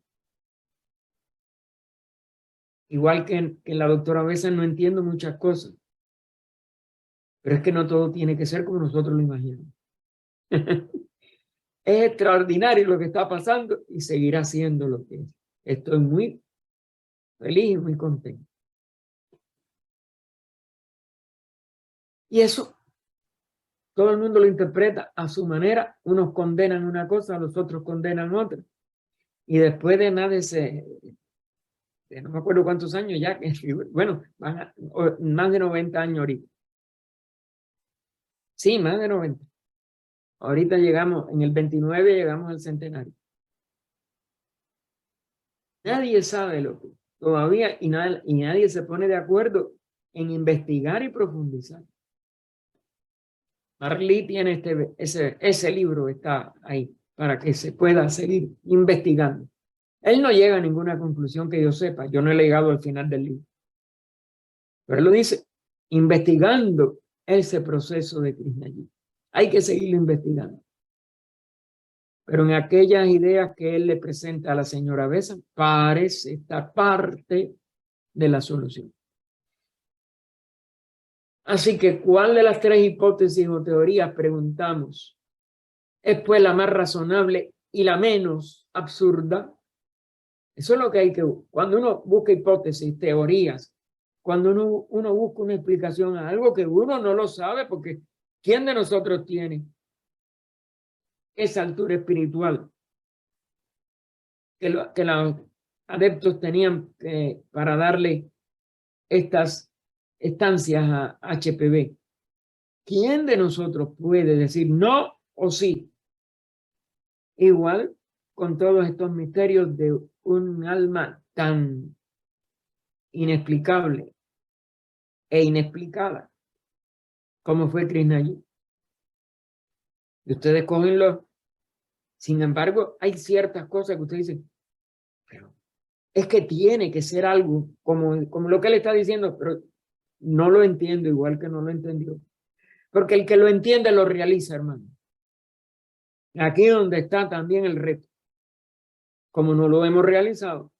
[SPEAKER 1] Igual que en la doctora Besant no entiendo muchas cosas, pero es que no todo tiene que ser como nosotros lo imaginamos. Es extraordinario lo que está pasando y seguirá siendo lo que es. Estoy muy feliz y muy contento. Y eso todo el mundo lo interpreta a su manera. Unos condenan una cosa, los otros condenan otra. Y después de nada no me acuerdo cuántos años ya, bueno, más de 90 años ahorita. Sí, más de 90. Ahorita llegamos, en el 29 llegamos al centenario. Nadie sabe lo que todavía, y nadie se pone de acuerdo en investigar y profundizar. Marley tiene ese libro, está ahí, para que se pueda seguir investigando. Él no llega a ninguna conclusión que yo sepa. Yo no he llegado al final del libro. Pero él lo dice, investigando ese proceso de Krishna. Hay que seguirlo investigando. Pero en aquellas ideas que él le presenta a la señora Besa, parece estar parte de la solución. Así que, ¿cuál de las tres hipótesis o teorías, preguntamos, es pues la más razonable y la menos absurda? Eso es lo que hay que buscar. Cuando uno busca hipótesis, teorías, cuando uno busca una explicación a algo que uno no lo sabe, porque ¿quién de nosotros tiene esa altura espiritual que los adeptos tenían para darle estas estancias a HPV? ¿Quién de nosotros puede decir no o sí? Igual con todos estos misterios de un alma tan inexplicable e inexplicada como fue Krishnajit. Y ustedes cogenlo. Sin embargo, hay ciertas cosas que ustedes dicen, pero es que tiene que ser algo como lo que él está diciendo, pero no lo entiendo igual que no lo entendió. Porque el que lo entiende lo realiza, hermano. Aquí es donde está también el reto. Como no lo hemos realizado,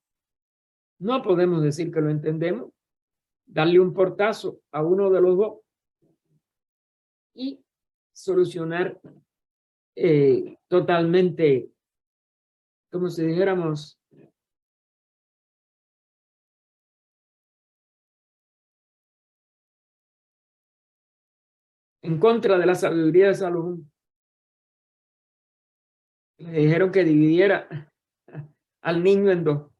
[SPEAKER 1] no podemos decir que lo entendemos, darle un portazo a uno de los dos y solucionar totalmente, como si dijéramos, en contra de la sabiduría de Salomón. Le dijeron que dividiera al niño en dos,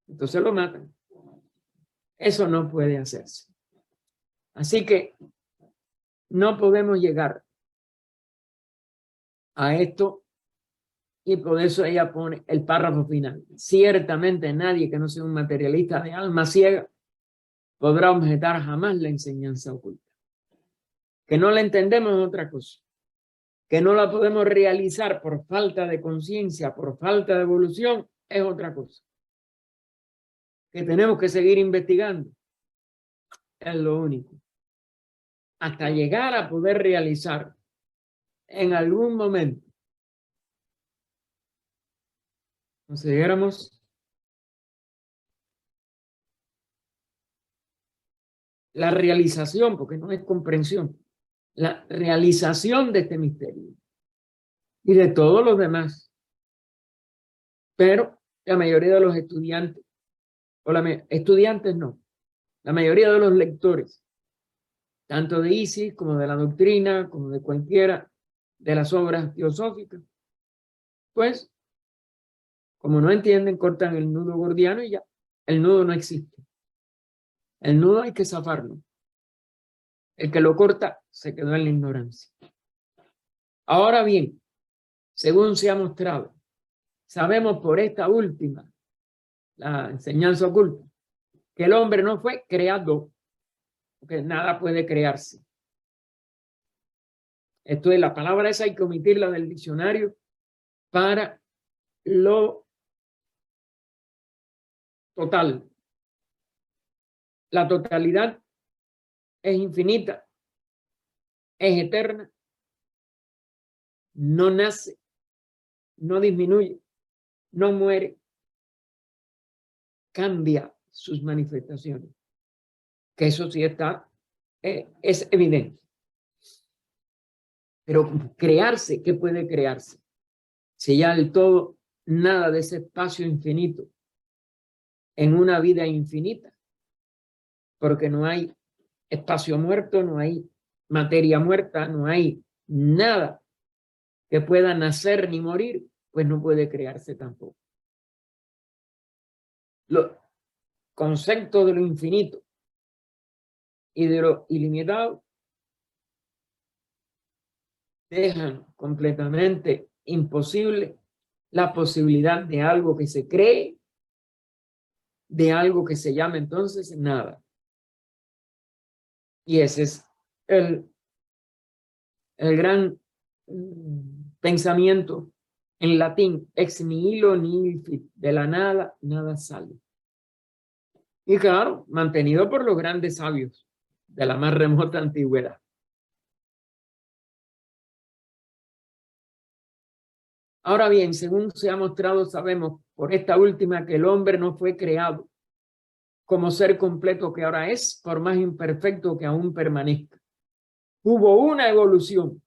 [SPEAKER 1] entonces lo matan. Eso no puede hacerse. Así que no podemos llegar a esto y por eso ella pone el párrafo final. Ciertamente nadie que no sea un materialista de alma ciega podrá objetar jamás la enseñanza oculta. Que no la entendemos es otra cosa. Que no la podemos realizar por falta de conciencia, por falta de evolución, es otra cosa. Que tenemos que seguir investigando es lo único. Hasta llegar a poder realizar en algún momento, consideramos la realización, porque no es comprensión, la realización de este misterio y de todos los demás. Pero la mayoría de los estudiantes, estudiantes no, la mayoría de los lectores, tanto de Isis como de la doctrina, como de cualquiera de las obras teosóficas, pues, como no entienden, cortan el nudo gordiano y ya, el nudo no existe. El nudo hay que zafarlo. El que lo corta se quedó en la ignorancia. Ahora bien, según se ha mostrado, sabemos por esta última, la enseñanza oculta, que el hombre no fue creado, porque nada puede crearse. Esto es, la palabra esa hay que omitirla del diccionario para lo total. La totalidad es infinita, es eterna, no nace, no disminuye, no muere, cambia sus manifestaciones. Que eso sí está, es evidente. Pero crearse, ¿qué puede crearse? Si ya del todo nada de ese espacio infinito en una vida infinita, porque no hay espacio muerto, no hay materia muerta, no hay nada que pueda nacer ni morir, pues no puede crearse tampoco. Los conceptos de lo infinito y de lo ilimitado dejan completamente imposible la posibilidad de algo que se cree, de algo que se llama entonces nada. Y ese es el gran pensamiento En latín, ex nihilo nihil fit, de la nada, nada sale. Y claro, mantenido por los grandes sabios de la más remota antigüedad. Ahora bien, según se ha mostrado, sabemos por esta última que el hombre no fue creado como ser completo que ahora es, por más imperfecto que aún permanezca. Hubo una evolución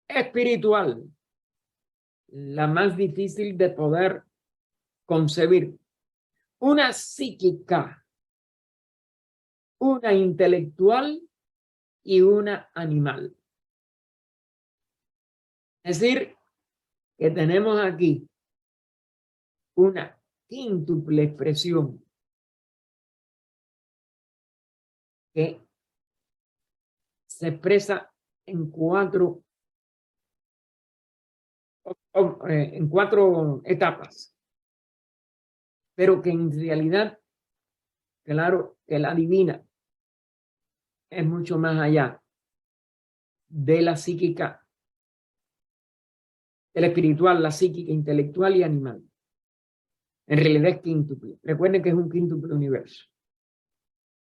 [SPEAKER 1] espiritual, la más difícil de poder concebir, una psíquica, una intelectual y una animal. Es decir, que tenemos aquí una quíntuple expresión que se expresa en cuatro etapas, pero que en realidad, claro, que la divina es mucho más allá de la psíquica, el espiritual, la psíquica, intelectual y animal. En realidad es quíntuple. Recuerden que es un quíntuple universo.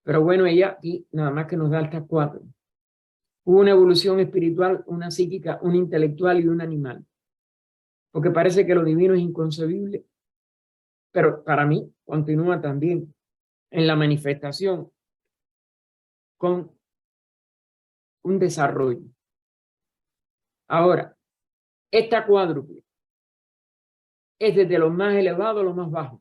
[SPEAKER 1] Pero bueno, ella aquí nada más que nos da estas cuatro. Hubo una evolución espiritual, una psíquica, una intelectual y un animal. Porque parece que lo divino es inconcebible, pero para mí continúa también en la manifestación con un desarrollo. Ahora, esta cuádruple es desde lo más elevado a lo más bajo,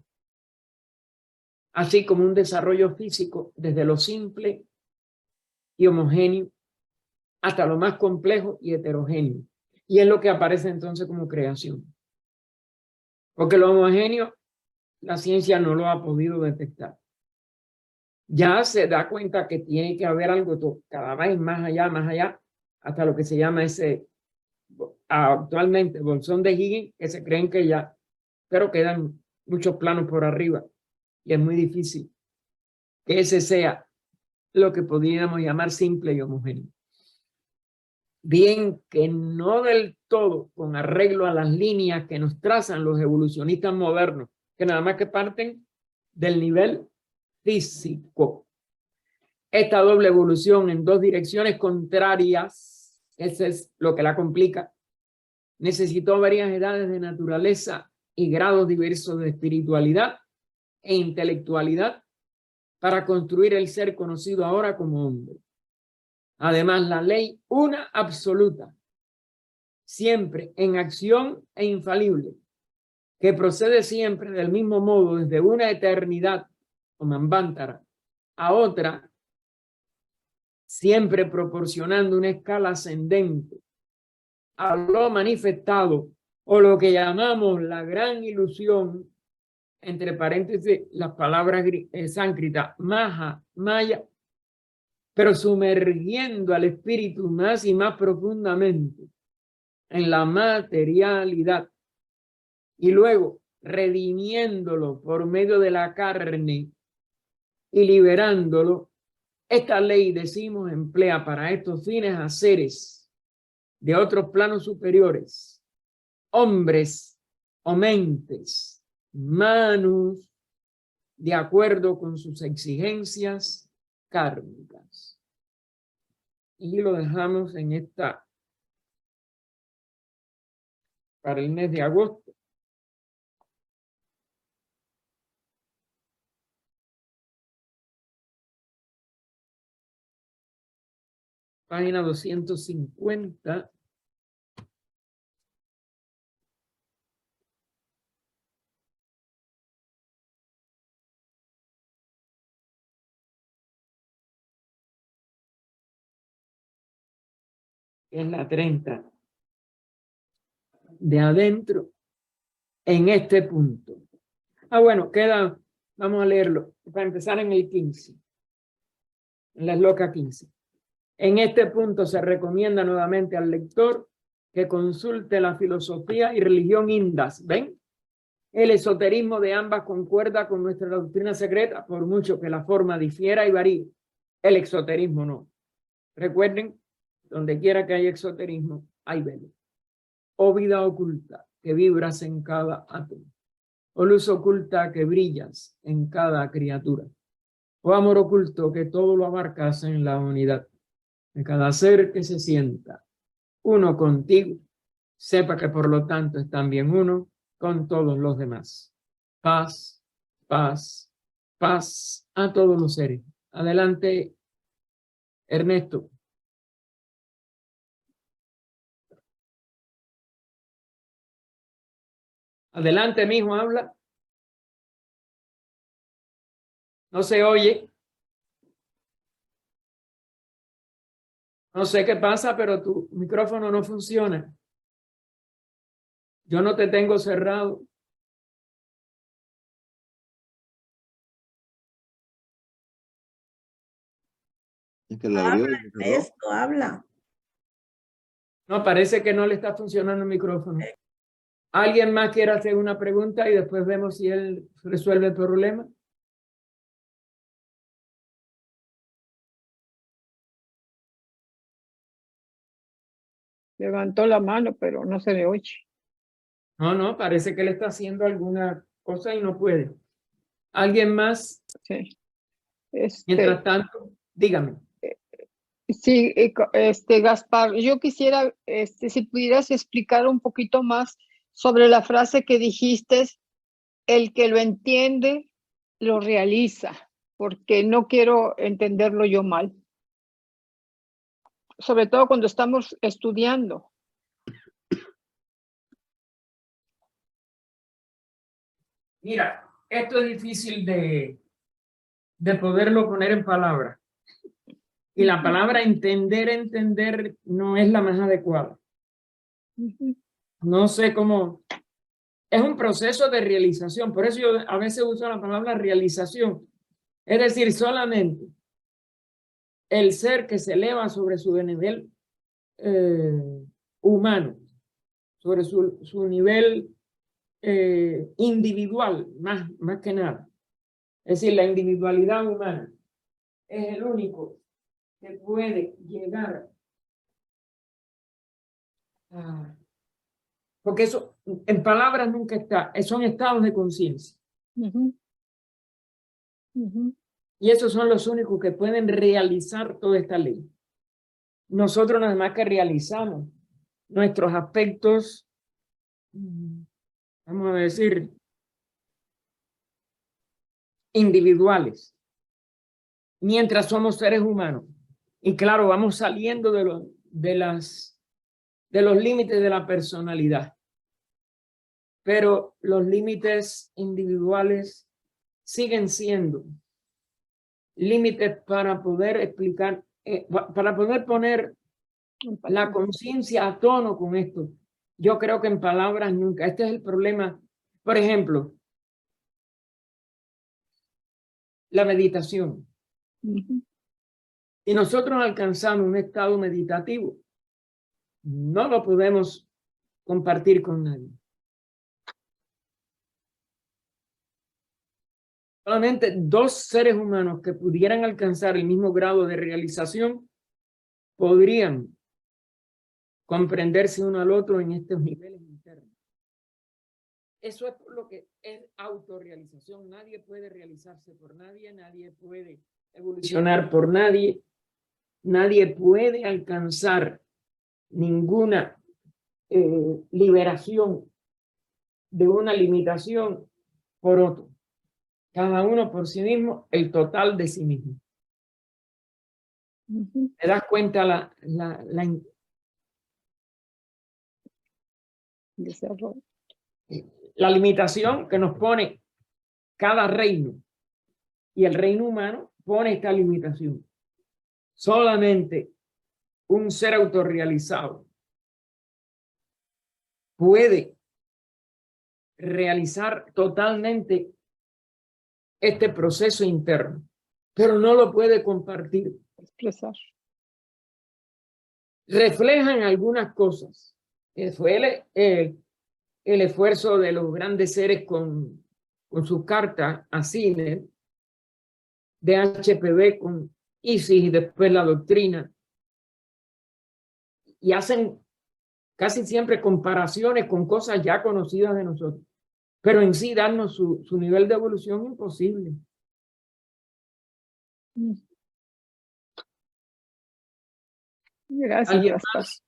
[SPEAKER 1] así como un desarrollo físico desde lo simple y homogéneo hasta lo más complejo y heterogéneo. Y es lo que aparece entonces como creación. Porque lo homogéneo, la ciencia no lo ha podido detectar. Ya se da cuenta que tiene que haber algo cada vez más allá, hasta lo que se llama ese, actualmente, bolsón de Higgins, que se creen que ya, pero quedan muchos planos por arriba. Y es muy difícil que ese sea lo que podríamos llamar simple y homogéneo. Bien que no del todo con arreglo a las líneas que nos trazan los evolucionistas modernos, que nada más que parten del nivel físico. Esta doble evolución en dos direcciones contrarias, eso es lo que la complica, necesitó varias edades de naturaleza y grados diversos de espiritualidad e intelectualidad para construir el ser conocido ahora como hombre. Además, la ley una absoluta, siempre en acción e infalible, que procede siempre del mismo modo desde una eternidad, o Manvantara, a otra, siempre proporcionando una escala ascendente a lo manifestado, o lo que llamamos la gran ilusión, entre paréntesis las palabras sánscritas, maha, maya, pero sumergiendo al espíritu más y más profundamente en la materialidad y luego redimiéndolo por medio de la carne y liberándolo. Esta ley, decimos, emplea para estos fines a seres de otros planos superiores, hombres o mentes, manus, de acuerdo con sus exigencias kármicas. Y lo dejamos en esta, para el mes de agosto. Página 250. Es la 30. De adentro, en este punto. Bueno, queda, vamos a leerlo, para empezar en el 15, en la esloca 15. En este punto se recomienda nuevamente al lector que consulte la filosofía y religión indas. ¿Ven? El esoterismo de ambas concuerda con nuestra doctrina secreta, por mucho que la forma difiera y varíe. El exoterismo no. Recuerden, donde quiera que haya exoterismo, hay velo. oh vida oculta que vibras en cada átomo, oh luz oculta que brillas en cada criatura, oh amor oculto que todo lo abarcas en la unidad de cada ser que se sienta uno contigo, sepa que por lo tanto es también uno con todos los demás. Paz, paz, paz a todos los seres. Adelante, Ernesto. Adelante, mijo, habla. No se oye. No sé qué pasa, pero tu micrófono no funciona. Yo no te tengo cerrado.
[SPEAKER 2] Es que la abrió y se cerró.
[SPEAKER 3] Esto habla.
[SPEAKER 1] No, parece que no le está funcionando el micrófono. ¿Alguien más quiere hacer una pregunta y después vemos si él resuelve el problema?
[SPEAKER 4] Levantó la mano, pero no se le oye.
[SPEAKER 1] No, parece que él está haciendo alguna cosa y no puede. ¿Alguien más?
[SPEAKER 4] Sí.
[SPEAKER 1] Mientras tanto, dígame.
[SPEAKER 4] Sí, Gaspar, yo quisiera, si pudieras explicar un poquito más sobre la frase que dijiste, el que lo entiende, lo realiza, porque no quiero entenderlo yo mal. Sobre todo cuando estamos estudiando.
[SPEAKER 1] Mira, esto es difícil de poderlo poner en palabras. Y la palabra entender no es la más adecuada. No sé cómo. Es un proceso de realización. Por eso yo a veces uso la palabra realización. Es decir, solamente el ser que se eleva sobre su nivel humano, sobre su nivel individual, más que nada. Es decir, la individualidad humana es el único que puede llegar a... Porque eso en palabras nunca está, son estados de conciencia. Y esos son los únicos que pueden realizar toda esta ley. Nosotros nada más que realizamos nuestros aspectos, vamos a decir, individuales, mientras somos seres humanos. Y claro, vamos saliendo de los límites de la personalidad. Pero los límites individuales siguen siendo límites para poder explicar, para poder poner la conciencia a tono con esto. Yo creo que en palabras nunca. Este es el problema. Por ejemplo, la meditación. Si nosotros alcanzamos un estado meditativo, no lo podemos compartir con nadie. Solamente dos seres humanos que pudieran alcanzar el mismo grado de realización podrían comprenderse uno al otro en estos niveles internos. Eso es lo que es autorrealización. Nadie puede realizarse por nadie, nadie puede evolucionar por nadie, nadie puede alcanzar ninguna liberación de una limitación por otro. Cada uno por sí mismo, el total de sí mismo. ¿Te das cuenta la limitación que nos pone cada reino? Y el reino humano pone esta limitación. Solamente un ser autorrealizado puede realizar totalmente este proceso interno, pero no lo puede compartir.
[SPEAKER 4] Expresar.
[SPEAKER 1] Reflejan algunas cosas. Fue el esfuerzo de los grandes seres con sus cartas a Cine, de HPV con Isis y después la doctrina. Y hacen casi siempre comparaciones con cosas ya conocidas de nosotros, pero en sí darnos su nivel de evolución imposible.
[SPEAKER 4] Gracias,
[SPEAKER 1] ¿Alguien
[SPEAKER 4] Gaspar.
[SPEAKER 1] más?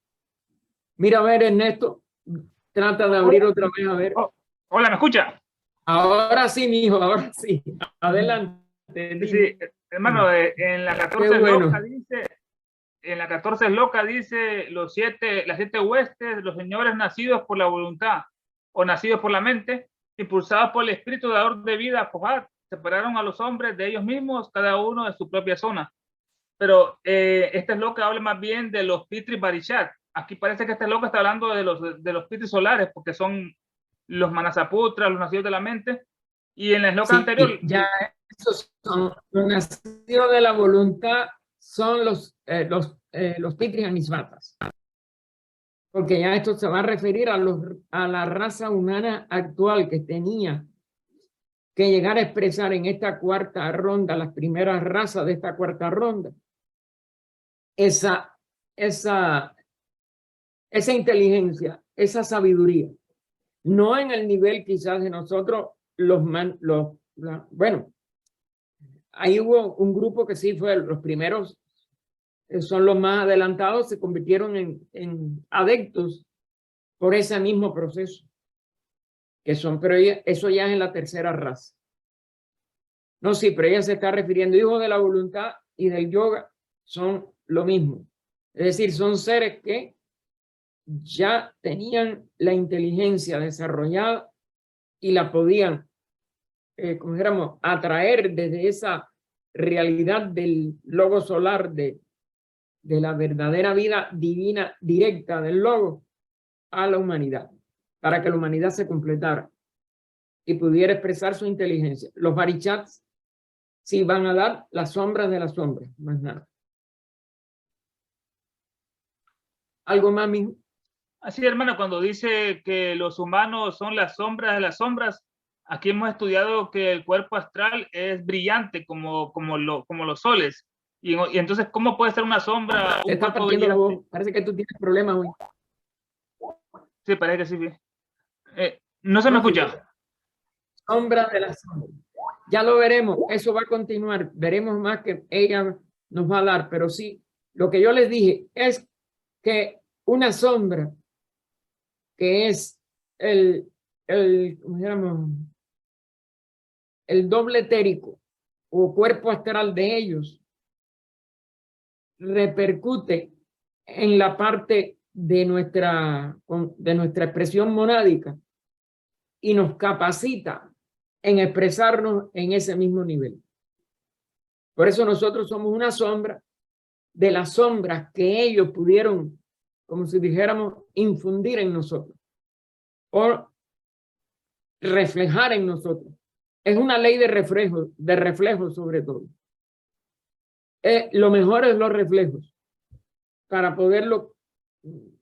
[SPEAKER 1] Mira, a ver, Ernesto, trata de abrir otra vez, a ver.
[SPEAKER 3] Hola, ¿me escucha?
[SPEAKER 1] Ahora sí, mijo, ahora sí. Adelante.
[SPEAKER 3] Sí, hermano, en la 14
[SPEAKER 1] Qué bueno.
[SPEAKER 3] loca dice, en la 14 loca dice las siete huestes, los señores nacidos por la voluntad o nacidos por la mente, impulsados por el espíritu dador de vida, Pojat, separaron a los hombres de ellos mismos, cada uno de su propia zona. Pero esta loca habla más bien de los Pitris Barishat. Aquí parece que esta loca está hablando de los Pitris solares, porque son los Manasaputras, los nacidos de la mente. Y en la esloca
[SPEAKER 1] Sí,
[SPEAKER 3] anterior,
[SPEAKER 1] ya esos son los nacidos de la voluntad, son los Pitris Anisvatas. Porque ya esto se va a referir a la raza humana actual que tenía que llegar a expresar en esta cuarta ronda, las primeras razas de esta cuarta ronda, esa inteligencia, esa sabiduría. No en el nivel quizás de nosotros, bueno, ahí hubo un grupo que sí fue los primeros, son los más adelantados, se convirtieron en adeptos por ese mismo proceso, que son, pero eso ya es en la tercera raza. No, sí, pero ella se está refiriendo, hijos de la voluntad y del yoga son lo mismo. Es decir, son seres que ya tenían la inteligencia desarrollada y la podían, como dijéramos, atraer desde esa realidad del logo solar, de la verdadera vida divina directa del logo a la humanidad, para que la humanidad se completara y pudiera expresar su inteligencia. Los Barishats sí van a dar las sombras de las sombras, más nada. ¿Algo más, mijo?
[SPEAKER 3] así, hermano, cuando dice que los humanos son las sombras de las sombras, aquí hemos estudiado que el cuerpo astral es brillante como los soles. Y entonces, ¿cómo puede ser una sombra,
[SPEAKER 1] Te
[SPEAKER 3] un
[SPEAKER 1] está
[SPEAKER 3] cuerpo
[SPEAKER 1] partiendo la
[SPEAKER 3] brillante?
[SPEAKER 1] voz. Parece que tú tienes problemas hoy.
[SPEAKER 3] Sí, parece que sí. No se me escucha.
[SPEAKER 1] Sombra de las sombras. Ya lo veremos. Eso va a continuar. Veremos más que ella nos va a dar. Pero sí, lo que yo les dije es que una sombra que es ¿cómo se llama? El doble etérico o cuerpo astral de ellos repercute en la parte de nuestra expresión monádica y nos capacita en expresarnos en ese mismo nivel. Por eso nosotros somos una sombra de las sombras que ellos pudieron, como si dijéramos, infundir en nosotros o reflejar en nosotros. Es una ley de reflejo sobre todo. Lo mejor es los reflejos para poderlo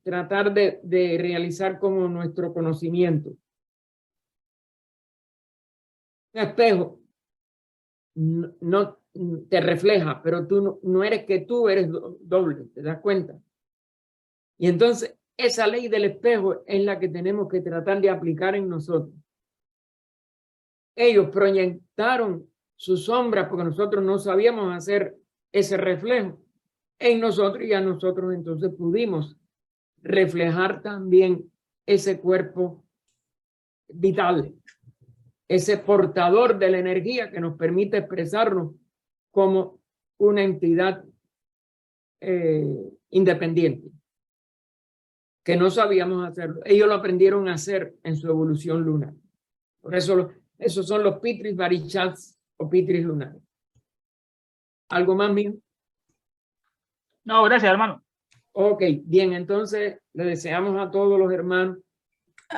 [SPEAKER 1] tratar de realizar como nuestro conocimiento. Un espejo no te refleja, pero tú no eres que tú eres doble, ¿te das cuenta? Y entonces esa ley del espejo es la que tenemos que tratar de aplicar en nosotros. Ellos proyectaron su sombra porque nosotros no sabíamos hacer ese reflejo en nosotros y a nosotros entonces pudimos reflejar también ese cuerpo vital, ese portador de la energía que nos permite expresarnos como una entidad independiente, que no sabíamos hacerlo. Ellos lo aprendieron a hacer en su evolución lunar. Por eso esos son los Pitris Barishats o Pitris lunares. ¿Algo más, mío?
[SPEAKER 3] No, gracias, hermano.
[SPEAKER 1] Ok, bien, entonces le deseamos a todos los hermanos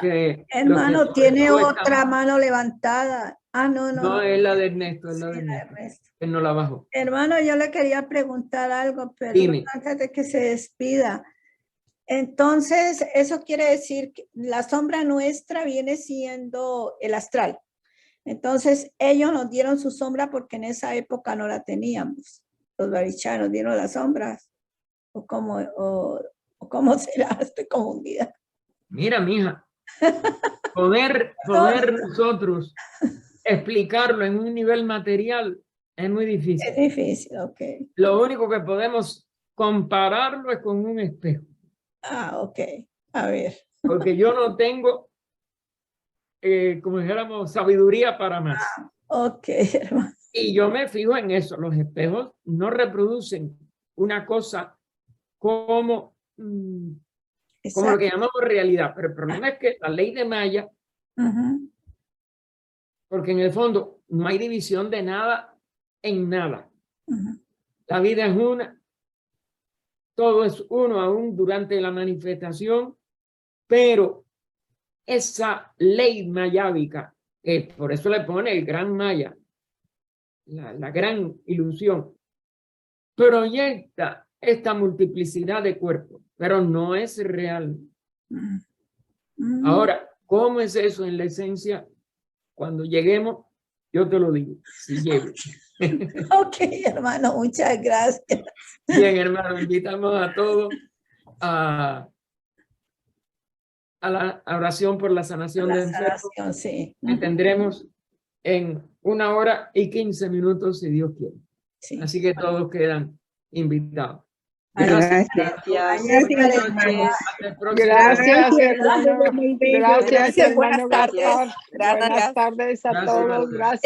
[SPEAKER 1] que...
[SPEAKER 5] Hermano, tiene otra mano levantada. Ah, no.
[SPEAKER 1] No, es la de Ernesto, es la de Ernesto. Él no la bajó.
[SPEAKER 5] Hermano, yo le quería preguntar algo, pero antes de que se despida. Entonces, eso quiere decir que la sombra nuestra viene siendo el astral. Entonces, ellos nos dieron su sombra porque en esa época no la teníamos. Los Barishas nos dieron las sombras. ¿O cómo será? Estoy confundida.
[SPEAKER 1] Mira, mija, poder nosotros explicarlo en un nivel material es muy difícil.
[SPEAKER 5] Es difícil, ok.
[SPEAKER 1] Lo único que podemos compararlo es con un espejo.
[SPEAKER 5] Ah, ok. A ver.
[SPEAKER 1] Porque yo no tengo, como dijéramos, sabiduría para más.
[SPEAKER 5] Ok, hermano.
[SPEAKER 1] Y yo me fijo en eso. Los espejos no reproducen una cosa como lo que llamamos realidad. Pero el problema es que la ley de Maya, porque en el fondo no hay división de nada en nada. La vida es una, todo es uno aún durante la manifestación, pero esa ley mayábica, que por eso le pone el gran Maya, la gran ilusión, proyecta esta multiplicidad de cuerpos, pero no es real. Ahora, ¿cómo es eso en la esencia? Cuando lleguemos, yo te lo digo, si llego.
[SPEAKER 5] Ok, hermano, muchas gracias.
[SPEAKER 1] Bien, hermano, invitamos a todos a la oración por la sanación de enfermos.
[SPEAKER 5] Sí.
[SPEAKER 1] Que tendremos en 1 hora y 15 minutos, si Dios quiere.
[SPEAKER 5] Sí.
[SPEAKER 1] Así que todos quedan invitados.
[SPEAKER 6] Gracias.
[SPEAKER 4] Gracias, hermano. Gracias, hermano
[SPEAKER 5] Buenas tardes.
[SPEAKER 4] Gaspar. Buenas tardes a todos. Gracias.